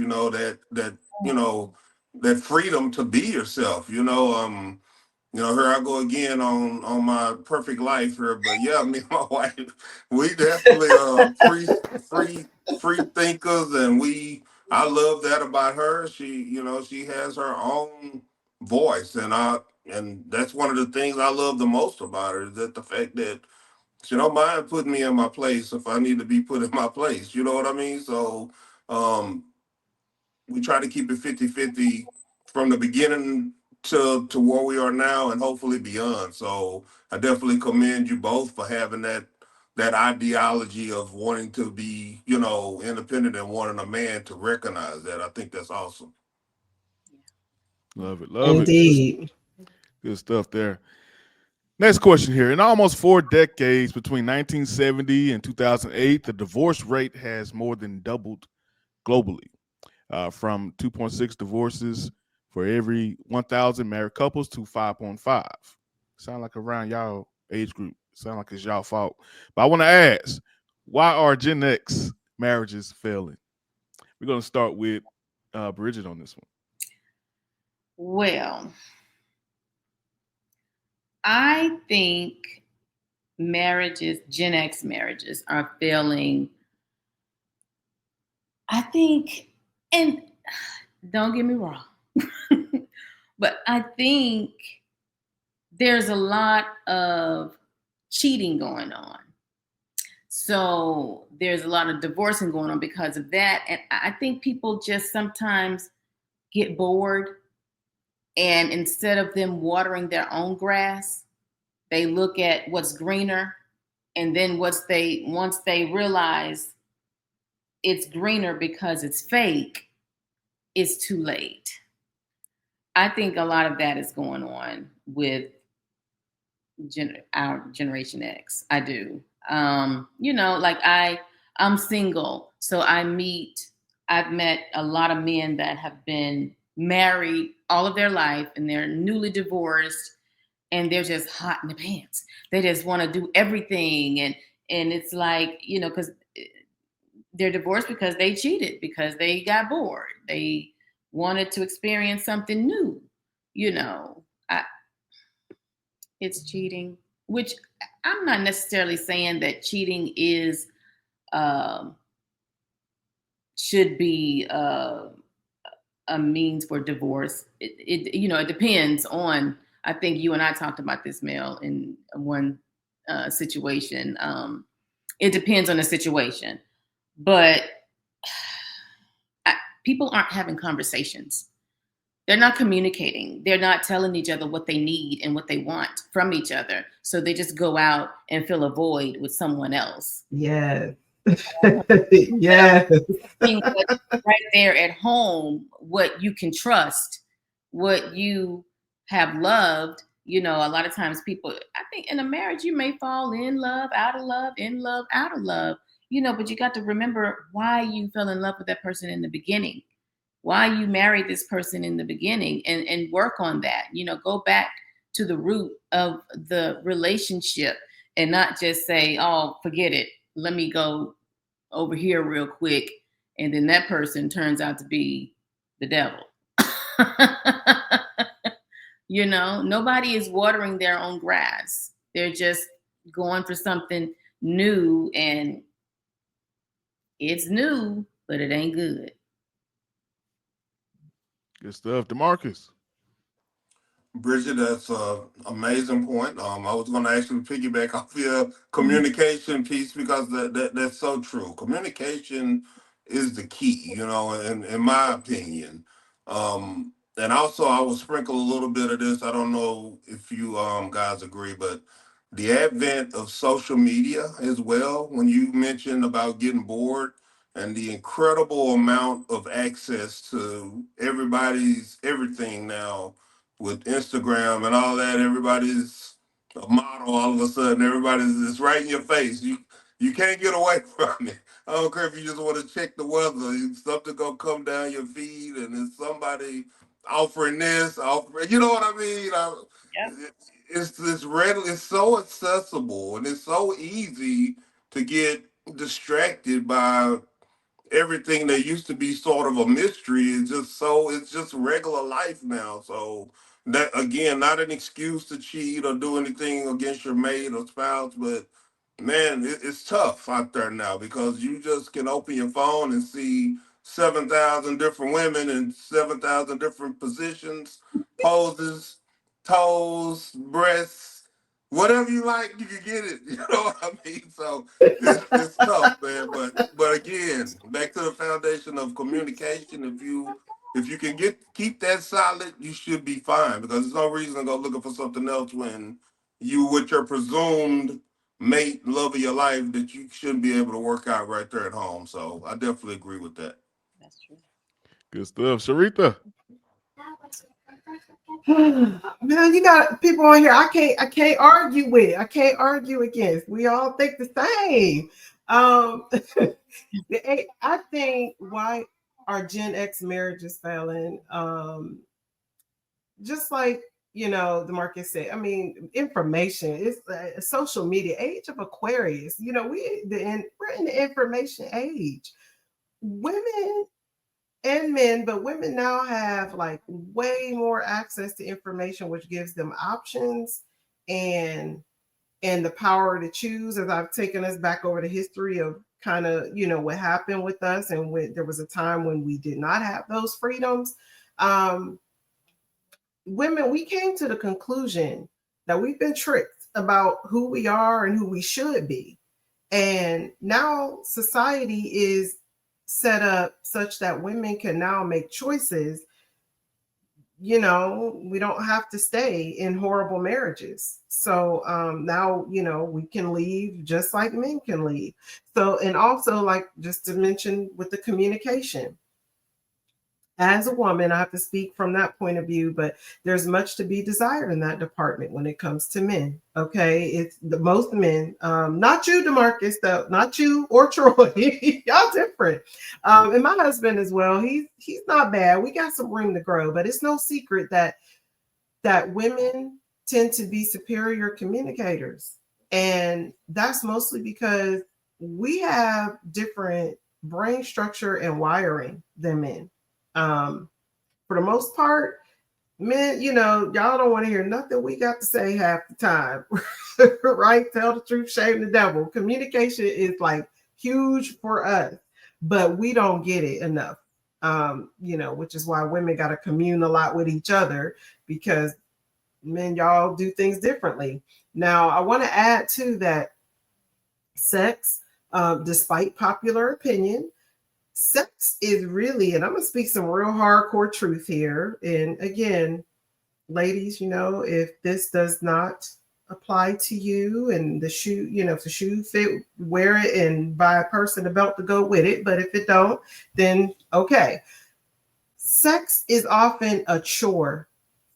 that freedom to be yourself, here I go again on my perfect life here, but yeah, me and my wife, we definitely free thinkers, and I love that about her. She has her own voice, and that's one of the things I love the most about her, is that the fact that she don't mind putting me in my place if I need to be put in my place. You know what I mean? So we try to keep it 50-50 from the beginning to where we are now, and hopefully beyond. So I definitely commend you both for having that ideology of wanting to be, independent, and wanting a man to recognize that. I think that's awesome. Love it. Indeed. Good stuff there. Next question here. In almost 4 decades, between 1970 and 2008, the divorce rate has more than doubled globally, from 2.6 divorces for every 1,000 married couples to 5.5. Sound like around y'all age group. Sound like it's y'all fault. But I want to ask, why are Gen X marriages failing? We're going to start with Bridget on this one. Well, I think Gen X marriages are failing. I think, and don't get me wrong, but I think there's a lot of cheating going on. So there's a lot of divorcing going on because of that. And I think people just sometimes get bored, and instead of them watering their own grass, they look at what's greener. And then once they realize it's greener because it's fake, it's too late. I think a lot of that is going on with our Generation X. I do. I'm single, so I've met a lot of men that have been married all of their life, and they're newly divorced, and they're just hot in the pants. They just want to do everything, and it's like, because they're divorced because they cheated, because they got bored. They wanted to experience something new. It's cheating, which I'm not necessarily saying that cheating should be a means for divorce. It depends on. I think you and I talked about this, Mel, in one situation. It depends on the situation, but people aren't having conversations. They're not communicating. They're not telling each other what they need and what they want from each other. So they just go out and fill a void with someone else. Yes. Yes. Right there at home, what you can trust, what you have loved. You know, a lot of times people, I think in a marriage, you may fall in love, out of love, in love, out of love, you know, but you got to remember why you fell in love with that person in the beginning, why you married this person in the beginning, and work on that. You know, go back to the root of the relationship and not just say, oh, forget it. Let me go over here real quick. And then that person turns out to be the devil. You know, nobody is watering their own grass. They're just going for something new, and it's new, but it ain't good. Good stuff. DeMarcus. Bridget, that's an amazing point. I was going to actually piggyback off your communication piece because that's so true. Communication is the key, you know, in my opinion. And also, I will sprinkle a little bit of this. I don't know if you guys agree, but the advent of social media as well, when you mentioned about getting bored and the incredible amount of access to everybody's everything now with Instagram and all that, everybody's a model all of a sudden. Everybody's it's right in your face. You can't get away from it. I don't care if you just want to check the weather. Something gonna come down your feed, and it's somebody offering this, offering. You know what I mean? Yep. It's readily, it's so accessible, and it's so easy to get distracted by everything that used to be sort of a mystery is just so it's just regular life now. So that again, not an excuse to cheat or do anything against your mate or spouse, but man, it's tough out there now because you just can open your phone and see 7,000 different women in 7,000 different positions, poses, toes, breasts, whatever you like, you can get it. You know what I mean? So it's tough, man. But again, back to the foundation of communication. If you can keep that solid, you should be fine because there's no reason to go looking for something else when you with your presumed mate, love of your life that you shouldn't be able to work out right there at home. So I definitely agree with that. That's true. Good stuff. Sharitha. Man, you got people on here I can't argue with. I can't argue against. We all think the same. I think why our Gen X marriages failing, just like the market said. I mean, information is social media age of Aquarius. We're in the information age. Women and men, but women now have like way more access to information, which gives them options and the power to choose. As I've taken us back over the history of kind of what happened with us, and when there was a time when we did not have those freedoms. Women, we came to the conclusion that we've been tricked about who we are and who we should be. And now society is set up such that women can now make choices. We don't have to stay in horrible marriages. So now, we can leave just like men can leave. So, and also, like, just to mention with the communication, as a woman, I have to speak from that point of view, but there's much to be desired in that department when it comes to men. Okay. It's the most men, not you, DeMarcus, though, not you or Troy. Y'all different. And my husband as well. He's not bad. We got some room to grow, but it's no secret that women tend to be superior communicators. And that's mostly because we have different brain structure and wiring than men. For the most part, men, y'all don't want to hear nothing we got to say half the time. Right? Tell the truth, shame the devil. Communication is like huge for us, but we don't get it enough. Which is why women got to commune a lot with each other, because men, y'all do things differently. Now, I want to add to that sex, despite popular opinion, sex is really, and I'm going to speak some real hardcore truth here. And again, ladies, if this does not apply to you, and the shoe, if the shoe fit, wear it and buy a purse and a belt to go with it. But if it don't, then okay. Sex is often a chore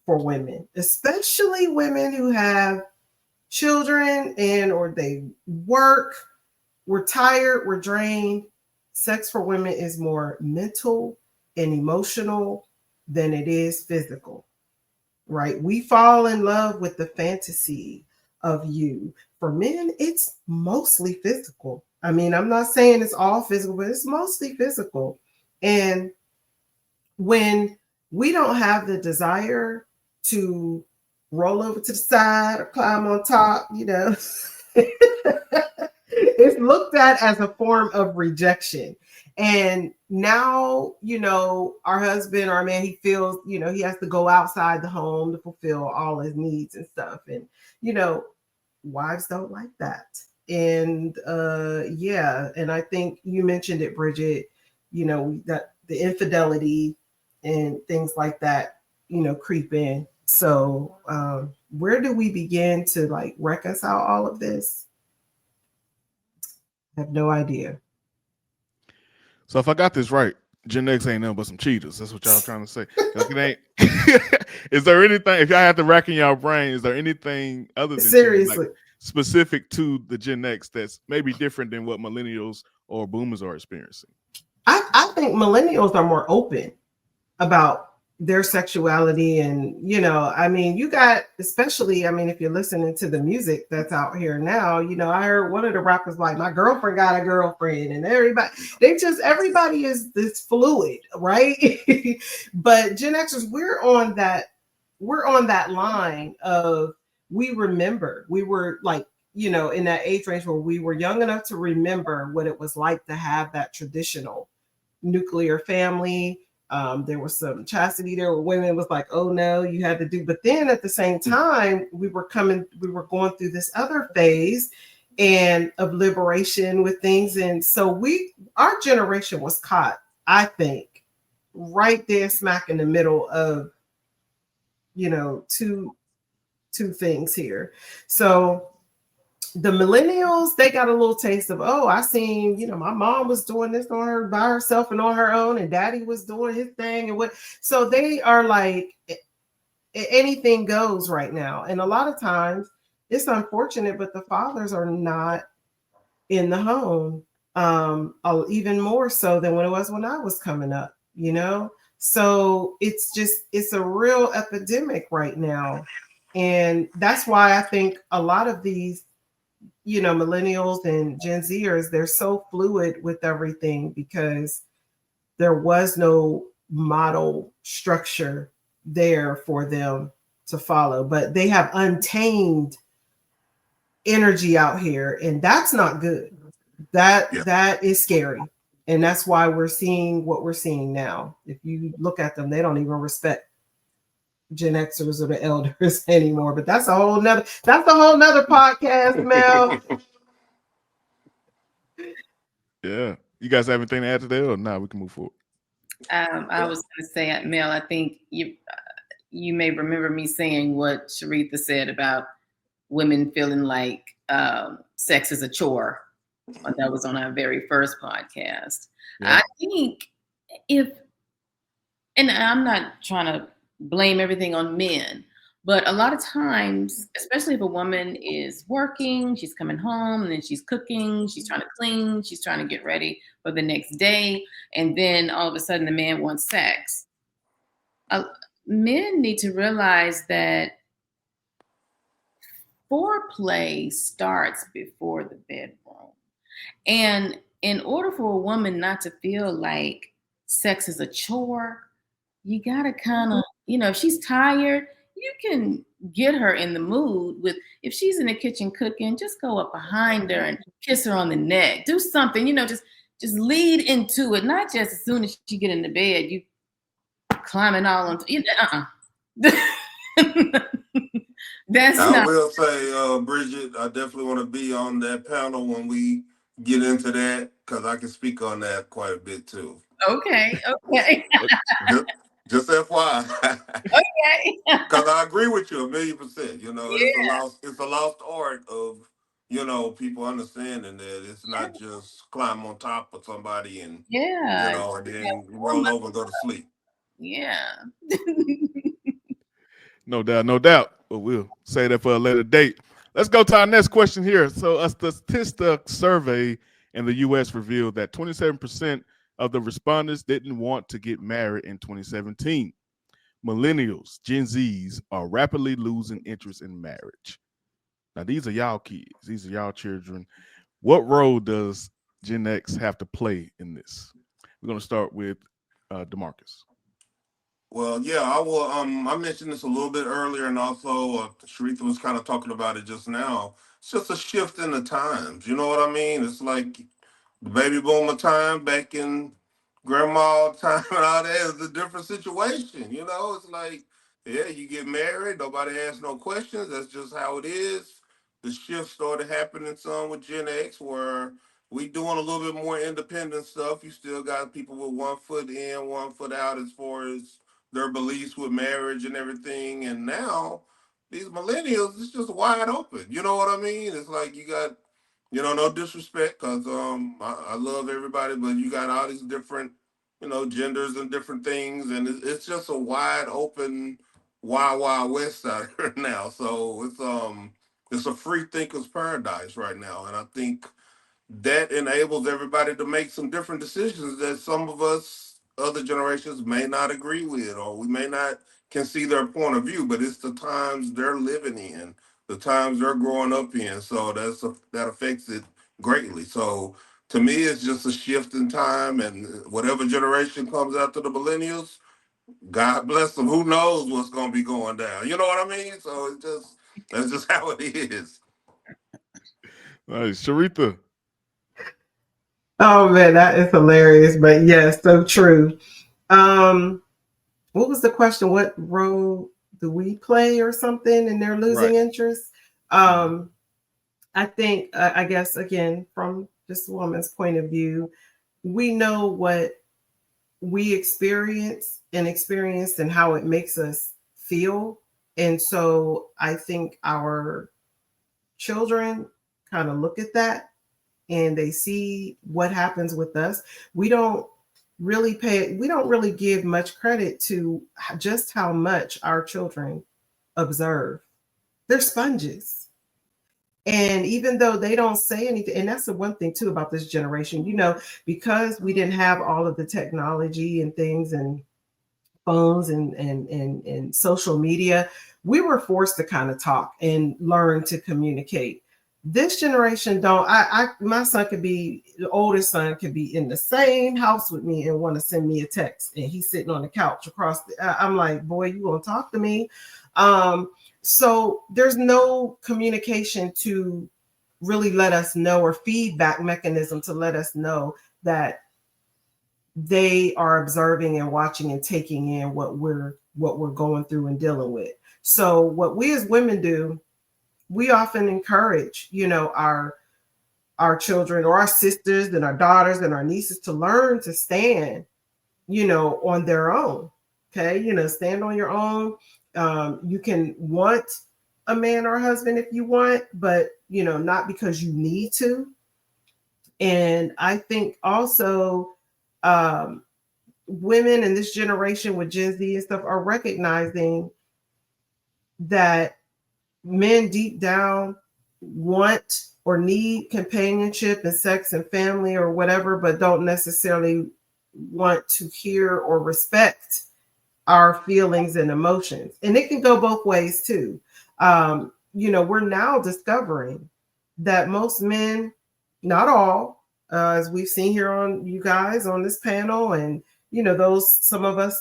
for women, especially women who have children or they work. We're tired, we're drained. Sex for women is more mental and emotional than it is physical, right? We fall in love with the fantasy of you. For men, it's mostly physical. I mean, I'm not saying it's all physical, but it's mostly physical. And when we don't have the desire to roll over to the side or climb on top, it's looked at as a form of rejection. And now, our husband, our man, he feels, he has to go outside the home to fulfill all his needs and stuff. And, wives don't like that. And and I think you mentioned it, Bridget, that the infidelity and things like that, creep in. So where do we begin to like reconcile all of this? I have no idea. So if I got this right, Gen X ain't nothing but some cheaters. That's what y'all trying to say. It ain't. Is there anything, if y'all have to rack in y'all brain, is there anything other than seriously specific to the Gen X that's maybe different than what millennials or boomers are experiencing? I think millennials are more open about their sexuality. And, you got, especially, if you're listening to the music that's out here now, I heard one of the rappers like, my girlfriend got a girlfriend, and everybody is this fluid, right? But Gen Xers, we're on that line of, we remember, we were like, in that age range where we were young enough to remember what it was like to have that traditional nuclear family. There was some chastity there where women was like, oh no, you had to do. But then at the same time, we were going through this other phase of liberation with things. And so our generation was caught, I think, right there smack in the middle of, two things here. So the millennials, they got a little taste of, I seen, my mom was doing this by herself and on her own, and daddy was doing his thing and what. So they are like, anything goes right now. And a lot of times it's unfortunate, but the fathers are not in the home, even more so than when it was when I was coming up, So it's a real epidemic right now. And that's why I think a lot of these, millennials and Gen Zers, they're so fluid with everything because there was no model structure there for them to follow. But they have untamed energy out here, and that's not good. That is scary. And that's why we're seeing what we're seeing now. If you look at them, they don't even respect Gen Xers or the elders anymore. But that's a whole nother podcast, Mel. Yeah. You guys have anything to add to that, or now we can move forward? I was going to say, Mel, I think you may remember me saying what Sharitha said about women feeling like sex is a chore. That was on our very first podcast. Yeah. I think and I'm not trying to blame everything on men, but a lot of times, especially if a woman is working, she's coming home and then she's cooking, she's trying to clean, she's trying to get ready for the next day, and then all of a sudden the man wants sex. Men need to realize that foreplay starts before the bedroom. And in order for a woman not to feel like sex is a chore, you gotta kind of, if she's tired, you can get her in the mood with, if she's in the kitchen cooking, just go up behind her and kiss her on the neck. Do something, just lead into it. Not just as soon as you get in the bed, you climbing all on. That's I will say, Bridget, I definitely want to be on that panel when we get into that, because I can speak on that quite a bit too. Okay. Just FYI. Okay. Because I agree with you 1,000,000%. You know, Yeah. it's a lost art of, you know, people understanding that it's not just climb on top of somebody and, you Yeah. know, and then roll over and go to sleep. Yeah. No doubt, no doubt. But we'll say that for a later date. Let's go to our next question here. So, a statistic survey in the U.S. revealed that 27% of the respondents didn't want to get married in 2017. Millennials, Gen Zs, are rapidly losing interest in marriage. Now, these are y'all kids. These are y'all children. What role does Gen X have to play in this? We're going to start with DeMarcus. Well, yeah, I will. I mentioned this a little bit earlier, and also Sharitha was kind of talking about it just now. It's just a shift in the times. You know what I mean? It's like the baby boomer time back in grandma time and all that is a different situation. You know, it's like, yeah, you get married, nobody asks no questions. That's just how it is. The shift started happening some with Gen X where we doing a little bit more independent stuff. You still got people with 1 foot in, 1 foot out as far as their beliefs with marriage and everything. And now these millennials, it's just wide open. You know what I mean? It's like you got, you know, no disrespect, cause I love everybody, but you got all these different, you know, genders and different things, and it's just a wide open, wild west out here now. So it's a free thinker's paradise right now, and I think that enables everybody to make some different decisions that some of us other generations may not agree with, or we may not can see their point of view, but it's the times they're living in, the times they're growing up in, so that affects it greatly. So to me, it's just a shift in time, and whatever generation comes after the millennials, God bless them, who knows what's going to be going down, you know what I mean? So it's just, that's just how it is. All right, Sharitha. Oh man, that is hilarious. But yes, so true. Um, what was the question? What role do we play or something in their losing Right. interest? Um, I think, I guess, again, from this woman's point of view, we know what we experienced and how it makes us feel. And so I think our children kind of look at that and they see what happens with us. We don't we don't really give much credit to just how much our children observe. They're sponges. And even though they don't say anything, and that's the one thing too about this generation, you know, because we didn't have all of the technology and things and phones and social media, we were forced to kind of talk and learn to communicate. This generation don't. My son could be, the oldest son could be in the same house with me and want to send me a text, and he's sitting on the couch across. I'm like, boy, you gonna talk to me? So there's no communication to really let us know, or feedback mechanism to let us know that they are observing and watching and taking in what we're going through and dealing with. So what we as women do, we often encourage, you know, our children or our sisters and our daughters and our nieces to learn to stand, you know, on their own. Okay, you know, stand on your own. You can want a man or a husband if you want, but you know, not because you need to. And I think also, um, women in this generation with Gen Z and stuff are recognizing that men deep down want or need companionship and sex and family or whatever, but don't necessarily want to hear or respect our feelings and emotions. And it can go both ways too. You know, we're now discovering that most men, not all, as we've seen here on you guys on this panel, and you know, those some of us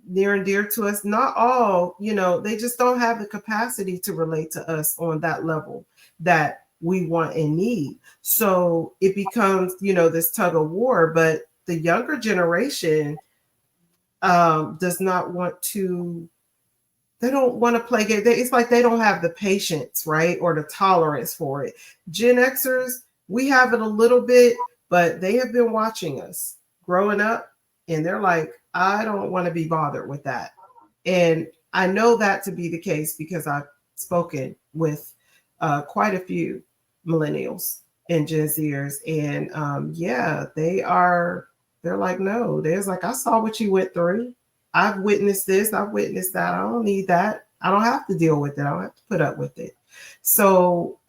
near and dear to us, not all, you know, they just don't have the capacity to relate to us on that level that we want and need. So it becomes, you know, this tug of war. But the younger generation does not want to, they don't want to play game. It's like they don't have the patience, right? Or the tolerance for it. Gen Xers, we have it a little bit, but they have been watching us growing up, and they're like, I don't want to be bothered with that. And I know that to be the case because I've spoken with quite a few millennials and Gen Zers. And yeah, they're like, no, there's like, I saw what you went through. I've witnessed this, I've witnessed that. I don't need that. I don't have to deal with it. I don't have to put up with it. So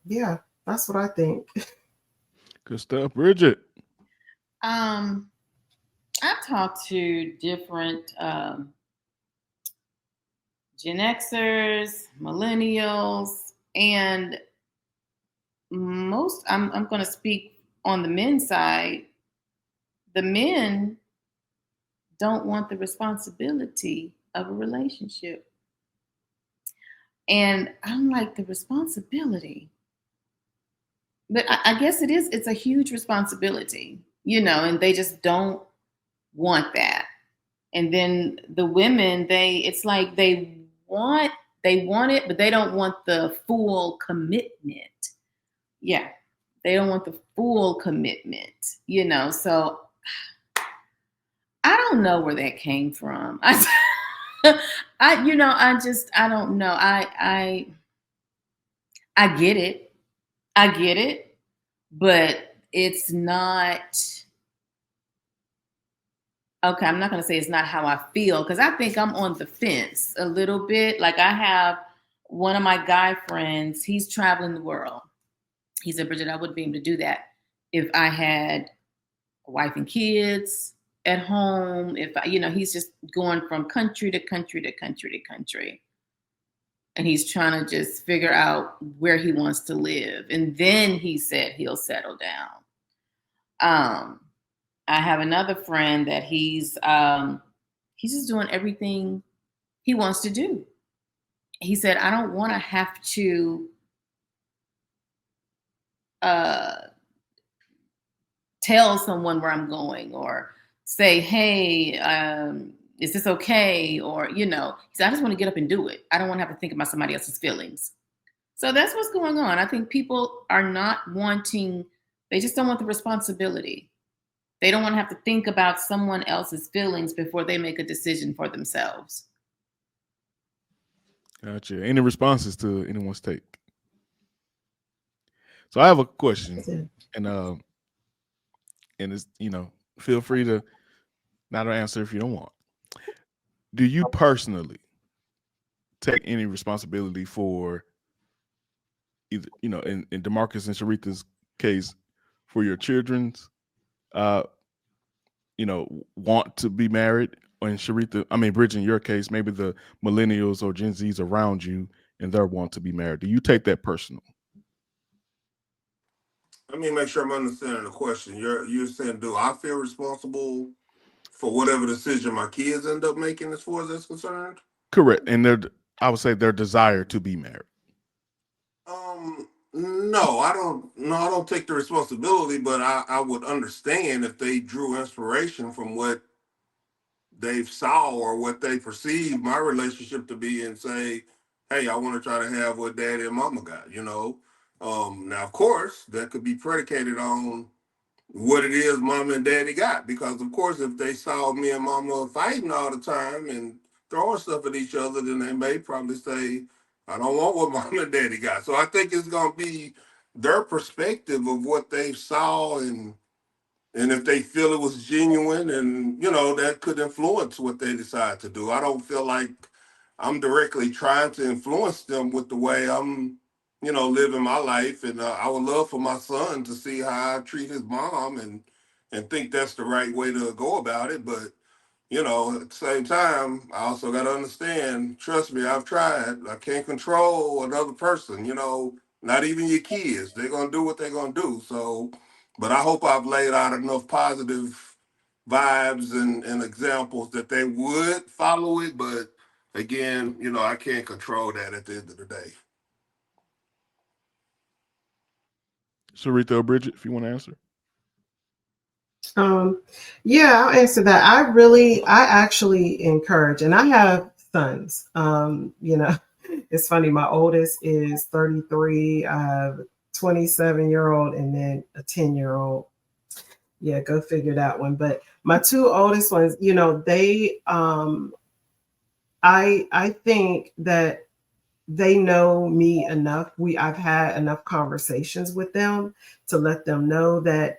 yeah, that's what I think. Good stuff, Bridget. I've talked to different Gen Xers, millennials, and I'm going to speak on the men's side. The men don't want the responsibility of a relationship. And I'm like, the responsibility. But I guess it's a huge responsibility, and they just don't want that. And then the women, it's like they want it, but they don't want the full commitment. Yeah. They don't want the full commitment, so I don't know where that came from. I don't know. I get it. But it's not, okay, I'm not going to say it's not how I feel, because I think I'm on the fence a little bit. Like, I have one of my guy friends, he's traveling the world. He said, Bridget, I wouldn't be able to do that if I had a wife and kids at home. If he's just going from country to country to country to country. And he's trying to just figure out where he wants to live. And then he said he'll settle down. I have another friend that he's just doing everything he wants to do. He said, I don't want to have to tell someone where I'm going, or say, hey, is this okay? Or, he said, I just want to get up and do it. I don't want to have to think about somebody else's feelings. So that's what's going on. I think people are not wanting, they just don't want the responsibility. They don't want to have to think about someone else's feelings before they make a decision for themselves. Gotcha. Any responses to anyone's take? So I have a question, and it's, feel free to not answer if you don't want. Do you personally take any responsibility for either, in DeMarcus and Sharitha's case, for your children's, want to be married, or in Bridget, in your case, maybe the millennials or Gen Zs around you and their want to be married? Do you take that personal? Let me make sure I'm understanding the question. You're saying, do I feel responsible for whatever decision my kids end up making as far as that's concerned? Correct. And I would say their desire to be married. No, I don't. No, I don't take the responsibility, but I would understand if they drew inspiration from what they saw or what they perceive my relationship to be, and say, hey, I want to try to have what daddy and mama got, Now, of course, that could be predicated on what it is mama and daddy got. Because, of course, if they saw me and mama fighting all the time and throwing stuff at each other, then they may probably say, I don't want what mama and daddy got. So I think it's going to be their perspective of what they saw, and if they feel it was genuine, and, that could influence what they decide to do. I don't feel like I'm directly trying to influence them with the way I'm, living my life. And I would love for my son to see how I treat his mom, and think that's the right way to go about it. But, at the same time, I also got to understand, trust me, I've tried. I can't control another person, not even your kids. They're going to do what they're going to do. So, but I hope I've laid out enough positive vibes and examples that they would follow it. But again, I can't control that at the end of the day. Sharitha or Bridget, if you want to answer. Yeah, I'll answer that. I actually encourage, and I have sons. It's funny. My oldest is 33, 27-year-old, and then a 10-year-old. Yeah, go figure that one. But my two oldest ones, you know, they I think that they know me enough. I've had enough conversations with them to let them know that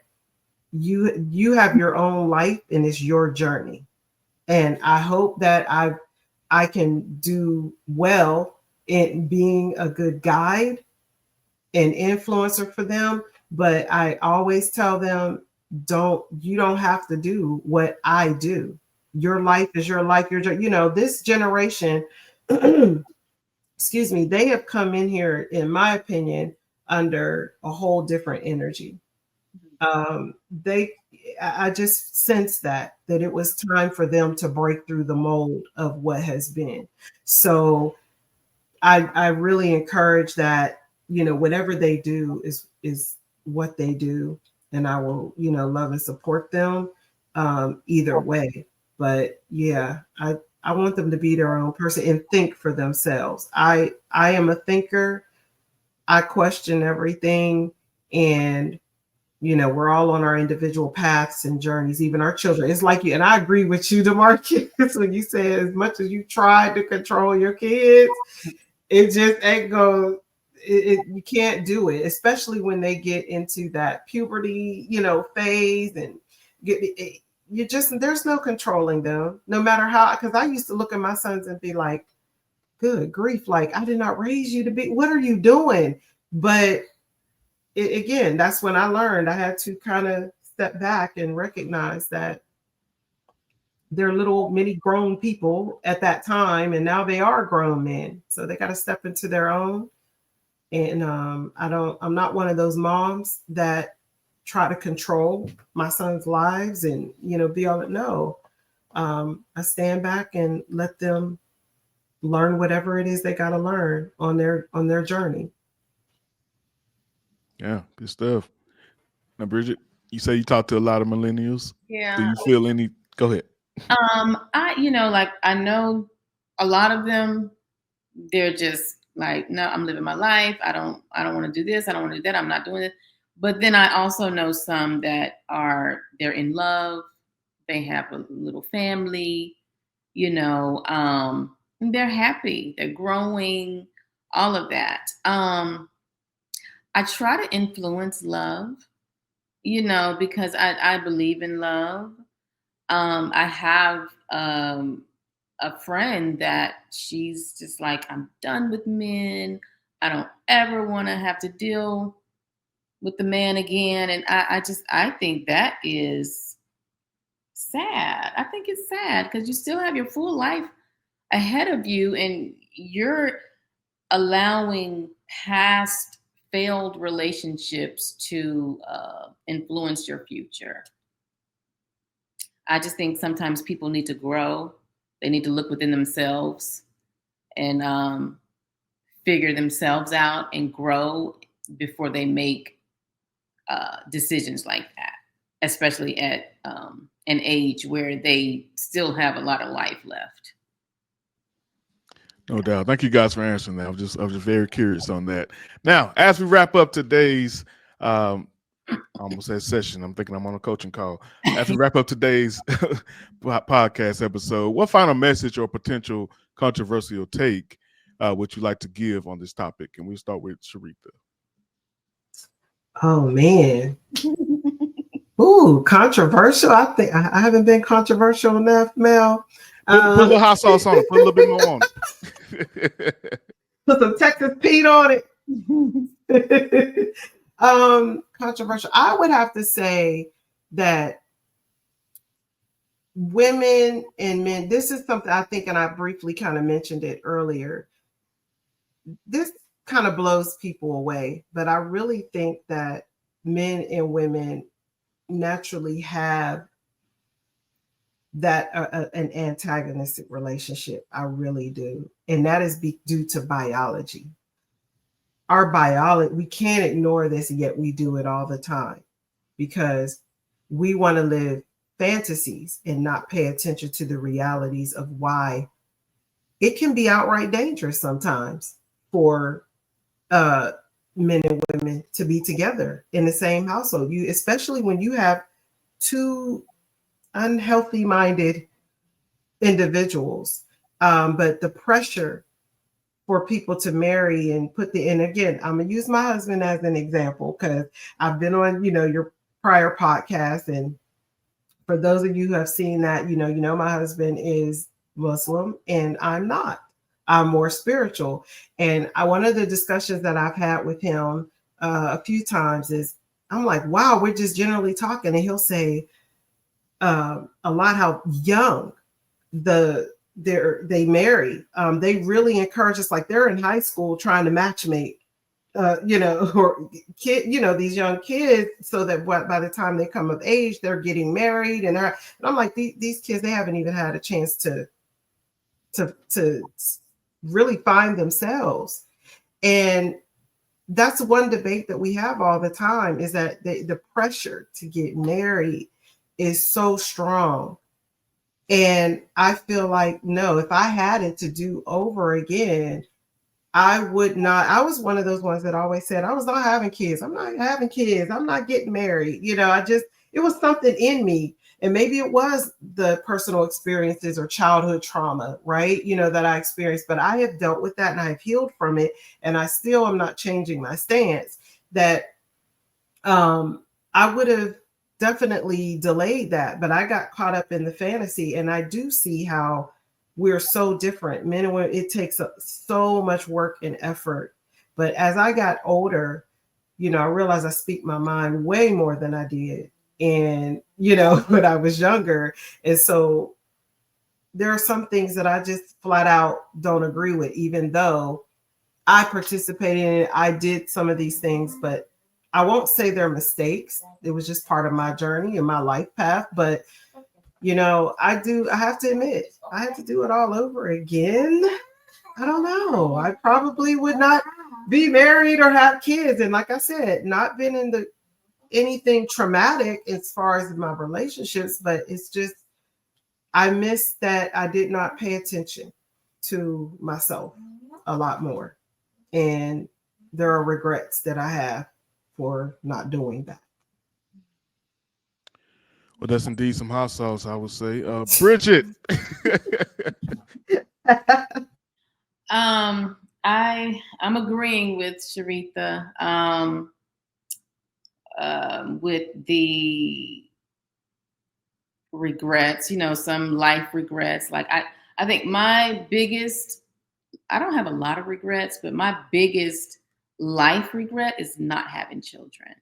you have your own life and it's your journey. And I hope that I can do well in being a good guide and influencer for them. But I always tell them, you don't have to do what I do. Your life is your life. You know, this generation, excuse me, they have come in here, in my opinion, under a whole different energy. They, I just sense that it was time for them to break through the mold of what has been. So I really encourage that, you know, whatever they do is what they do, and I will, you know, love and support them either way. But yeah, I want them to be their own person and think for themselves. I am a thinker. I question everything, and you know, we're all on our individual paths and journeys, even our children. It's like you, and I agree with you, DeMarcus, when you say as much as you try to control your kids, it just ain't go. You can't do it, especially when they get into that puberty, you know, phase, and you just, there's no controlling them, no matter how. Because I used to look at my sons and be like, "Good grief! Like I did not raise you to be. What are you doing?" But again, that's when I learned I had to kind of step back and recognize that they're little mini grown people at that time, and now they are grown men, so they got to step into their own. And I'm not one of those moms that try to control my son's lives and, you know, be all. No, I stand back and let them learn whatever it is they got to learn on their journey. Yeah, good stuff. Now, Bridget, you say you talk to a lot of millennials. Yeah. Do you feel any? Go ahead. You know, like I know a lot of them, they're just like, no, I'm living my life. I don't want to do this. I don't want to do that. I'm not doing it. But then I also know some that they're in love. They have a little family, you know, they're happy. They're growing, all of that. I try to influence love, you know, because I believe in love. I have a friend that she's just like, I'm done with men. I don't ever want to have to deal with the man again. And I think that is sad. I think it's sad because you still have your full life ahead of you and you're allowing past failed relationships to influence your future. I just think sometimes people need to grow. They need to look within themselves and figure themselves out and grow before they make decisions like that, especially at an age where they still have a lot of life left. No doubt. Thank you guys for answering that. I was just very curious on that. Now, as we wrap up today's almost that session, I'm thinking I'm on a coaching call. As we wrap up today's podcast episode, what final message or potential controversial take would you like to give on this topic? And we'll start with Sharita. Oh man. Ooh, controversial. I think I haven't been controversial enough, Mel. Put a little hot sauce on it. Put a little bit more on it. Put some Texas Pete on it. Controversial. I would have to say that women and men, this is something I think, and I briefly kind of mentioned it earlier. This kind of blows people away, but I really think that men and women naturally have that an antagonistic relationship. I really do. And that is due to biology. Our biology, we can't ignore this, yet we do it all the time because we want to live fantasies and not pay attention to the realities of why it can be outright dangerous sometimes for men and women to be together in the same household. Especially when you have two unhealthy minded individuals. But the pressure for people to marry and and again, I'm gonna use my husband as an example because I've been on, your prior podcast, and for those of you who have seen that, my husband is Muslim and I'm not. I'm more spiritual. And one of the discussions that I've had with him a few times is I'm like, wow, we're just generally talking, and he'll say a lot how young they marry. They really encourage us, like they're in high school trying to matchmake, or these young kids, so that by the time they come of age, they're getting married, and I'm like, these kids, they haven't even had a chance to really find themselves. And that's one debate that we have all the time, is that the pressure to get married is so strong. And I feel like, no, if I had it to do over again, I would not. I was one of those ones that always said, I was not having kids. I'm not having kids. I'm not getting married. It was something in me. And maybe it was the personal experiences or childhood trauma, right? That I experienced, but I have dealt with that and I have healed from it. And I still am not changing my stance that I would have definitely delayed that, but I got caught up in the fantasy. And I do see how we're so different. Men and women, it takes so much work and effort. But as I got older, I realized I speak my mind way more than I did. And, when I was younger. And so there are some things that I just flat out don't agree with, even though I participated in it. I did some of these things, but I won't say they're mistakes. It was just part of my journey and my life path. But, I have to admit, I had to do it all over again. I don't know. I probably would not be married or have kids. And like I said, not been in anything traumatic as far as my relationships, but it's just, I miss that I did not pay attention to myself a lot more. And there are regrets that I have for not doing that. Well, that's indeed some hot sauce, I would say. Bridget. I'm agreeing with Sharitha with the regrets, some life regrets. Like I think my biggest, I don't have a lot of regrets, but my biggest life regret is not having children.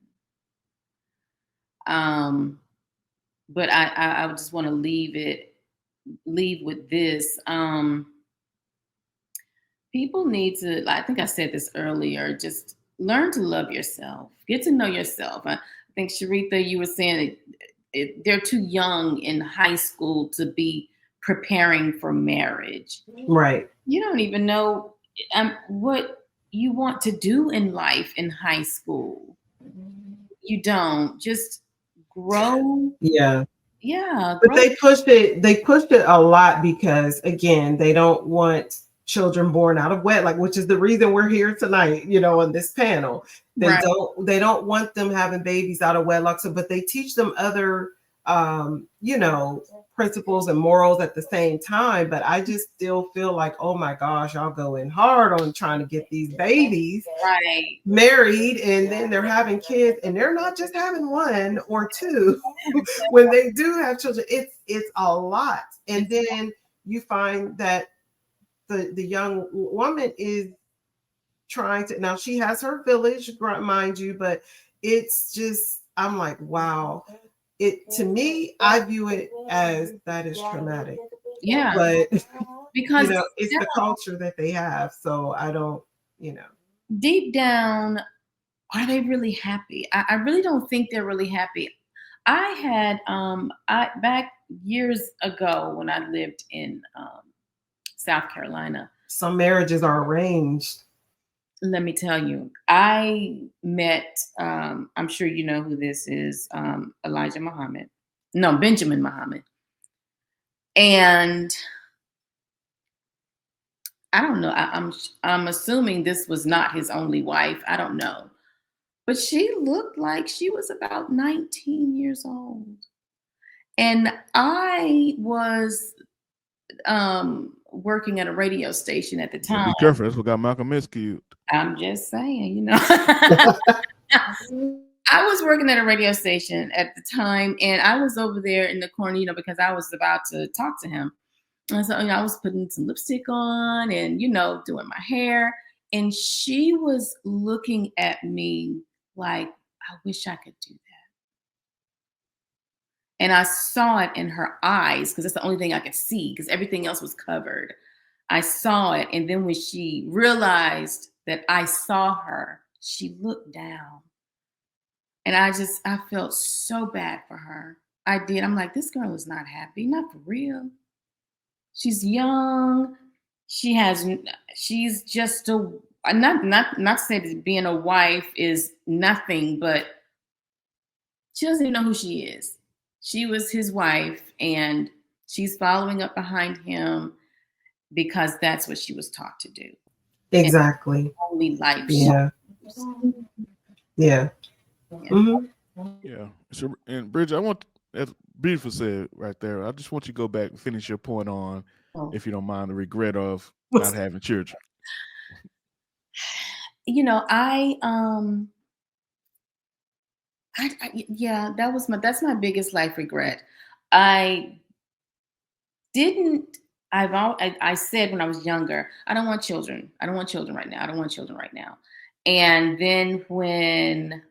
But I just want to leave with this. People need to, I think I said this earlier, just learn to love yourself, get to know yourself. I think, Sharitha, you were saying they're too young in high school to be preparing for marriage. Right. You don't even know what you want to do in life in high school. You don't. Just grow. Yeah. Yeah. But they pushed it a lot because, again, they don't want children born out of wedlock, which is the reason we're here tonight, on this panel. They don't want them having babies out of wedlock. So, but they teach them other, principles and morals at the same time. But I just still feel like, oh my gosh, y'all going hard on trying to get these babies married, and then they're having kids, and they're not just having one or two. When they do have children, it's a lot. And then you find that the young woman is trying to, now she has her village, mind you, but it's just, I'm like, wow. To me, I view it as that is traumatic. Yeah. But because it's the culture that they have. So I don't, deep down, are they really happy? I really don't think they're really happy. I had back years ago when I lived in South Carolina. Some marriages are arranged. Let me tell you, I met, I'm sure you know who this is, Benjamin Muhammad. And I don't know, I'm assuming this was not his only wife. I don't know. But she looked like she was about 19 years old. And I was working at a radio station at the time. Be careful. That's what got Malcolm X killed. I'm just saying, you know. I was working at a radio station at the time, and I was over there in the corner, you know, because I was about to talk to him. And so, you know, I was putting some lipstick on and, you know, doing my hair. And she was looking at me like, I wish I could do that. And I saw it in her eyes, because that's the only thing I could see, because everything else was covered. I saw it. And then when she realized that I saw her, she looked down. And I felt so bad for her. I did. I'm like, this girl is not happy, not for real. She's young. She's just not to say that being a wife is nothing, but she doesn't even know who she is. She was his wife, and she's following up behind him because that's what she was taught to do. Exactly. Only life. Yeah. Yeah. Mm-hmm. Yeah. So, and Bridget, I want, as beautiful said right there, I just want you to go back and finish your point on, if you don't mind, the regret of not having children. You know, yeah, that's my biggest life regret. I said when I was younger, I don't want children. I don't want children right now. I don't want children right now. And then when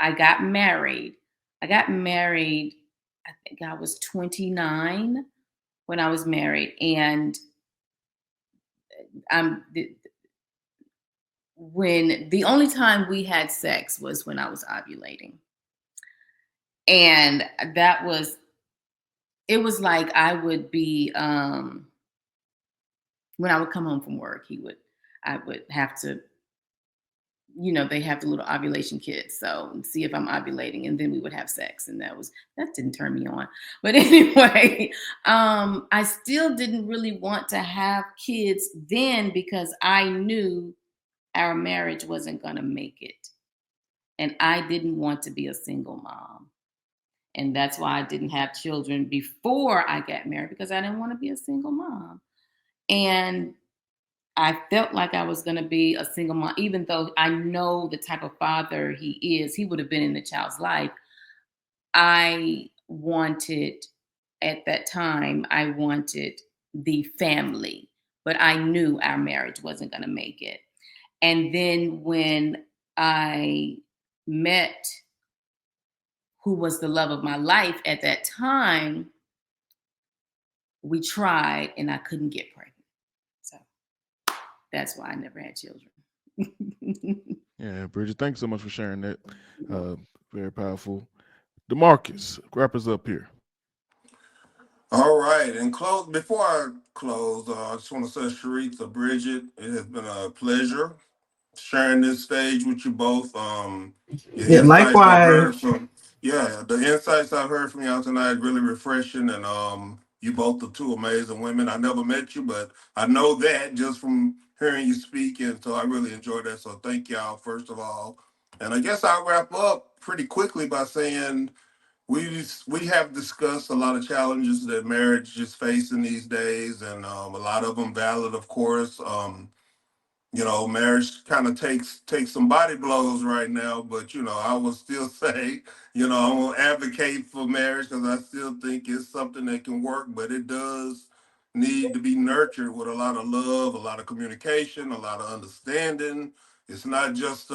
I got married, I think I was 29 when I was married. And when the only time we had sex was when I was ovulating. And it was like I would be, when I would come home from work, I would have to, you know, they have the little ovulation kits, so see if I'm ovulating, and then we would have sex, and that didn't turn me on. But anyway, I still didn't really want to have kids then, because I knew our marriage wasn't going to make it, and I didn't want to be a single mom, and that's why I didn't have children before I got married, because I didn't want to be a single mom. And I felt like I was going to be a single mom, even though I know the type of father he is. He would have been in the child's life. At that time, I wanted the family, but I knew our marriage wasn't going to make it. And then when I met who was the love of my life at that time, we tried, and I couldn't get pregnant. So that's why I never had children. Yeah, Bridget, thanks so much for sharing that. Very powerful. DeMarcus, wrap us up here. All right, and before I close, I just want to say, Sharitha, Bridget, it has been a pleasure sharing this stage with you both. Yeah, likewise. The insights I've heard from y'all tonight really refreshing, and you both are two amazing women. I never met you, but I know that just from hearing you speak, and so I really enjoyed that. So thank y'all, first of all. And I guess I'll wrap up pretty quickly by saying we have discussed a lot of challenges that marriage is facing these days, and a lot of them valid, of course. Marriage kind of takes some body blows right now, but I will still say, I won't advocate for marriage, because I still think it's something that can work, but it does need to be nurtured with a lot of love, a lot of communication, a lot of understanding. It's not just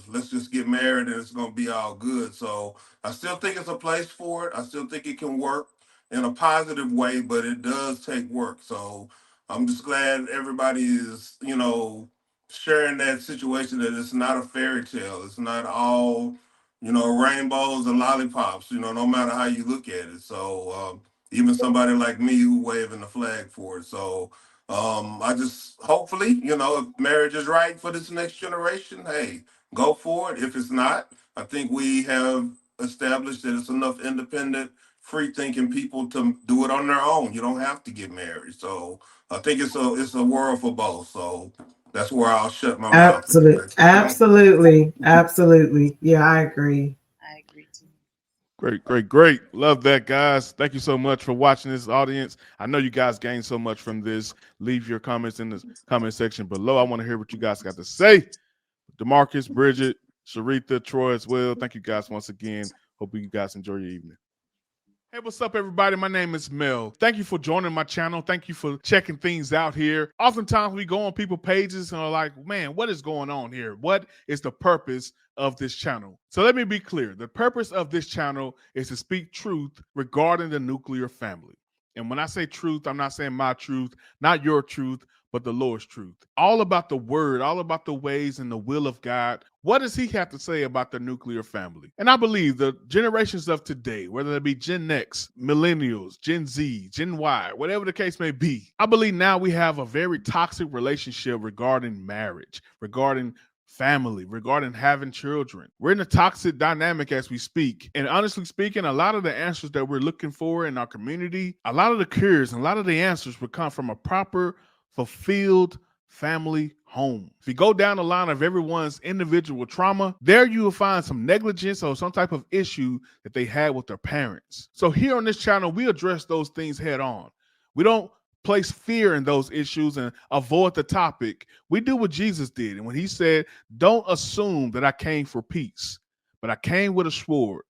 let's just get married and it's gonna be all good. So I still think it's a place for it. I still think it can work in a positive way, but it does take work. So I'm just glad everybody is, sharing that situation, that it's not a fairy tale. It's not all, rainbows and lollipops, no matter how you look at it. So even somebody like me who waving the flag for it. So I just, hopefully, if marriage is right for this next generation, hey, go for it. If it's not, I think we have established that it's enough independent, free thinking people to do it on their own. You don't have to get married. So I think it's a world for both. So that's where I'll shut my mouth. Absolutely. Yeah, I agree. I agree too. Great. Love that, guys. Thank you so much for watching this, audience. I know you guys gained so much from this. Leave your comments in the comment section below. I want to hear what you guys got to say. DeMarcus, Bridget, Sharitha, Troy as well. Thank you guys once again. Hope you guys enjoy your evening. Hey, what's up, everybody? My name is Mel. Thank you for joining my channel. Thank you for checking things out here. Oftentimes, we go on people's pages and are like, man, what is going on here? What is the purpose of this channel? So let me be clear. The purpose of this channel is to speak truth regarding the nuclear family. And when I say truth, I'm not saying my truth, not your truth, but the Lord's truth. All about the word, all about the ways and the will of God. What does he have to say about the nuclear family? And I believe the generations of today, whether it be Gen X, Millennials, Gen Z, Gen Y, whatever the case may be, I believe now we have a very toxic relationship regarding marriage, regarding family, regarding having children. We're in a toxic dynamic as we speak. And honestly speaking, a lot of the answers that we're looking for in our community, a lot of the cures and a lot of the answers would come from a proper, fulfilled family home. If you go down the line of everyone's individual trauma, there you will find some negligence or some type of issue that they had with their parents. So here on this channel, we address those things head on. We don't place fear in those issues and avoid the topic. We do what Jesus did. And when he said, don't assume that I came for peace, but I came with a sword.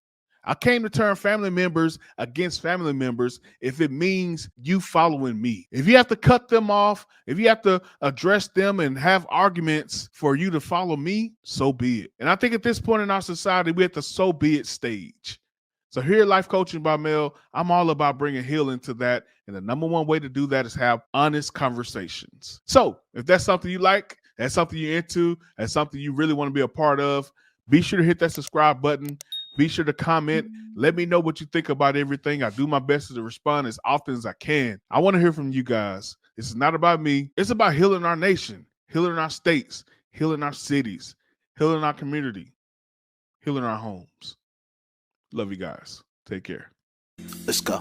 I came to turn family members against family members if it means you following me. If you have to cut them off, if you have to address them and have arguments for you to follow me, so be it. And I think at this point in our society, we're at the so be it stage. So here at Life Coaching by Mel, I'm all about bringing healing to that. And the number one way to do that is have honest conversations. So if that's something you like, that's something you're into, that's something you really want to be a part of, be sure to hit that subscribe button. Be sure to comment. Let me know what you think about everything. I do my best to respond as often as I can. I want to hear from you guys. This is not about me. It's about healing our nation, healing our states, healing our cities, healing our community, healing our homes. Love you guys. Take care. Let's go.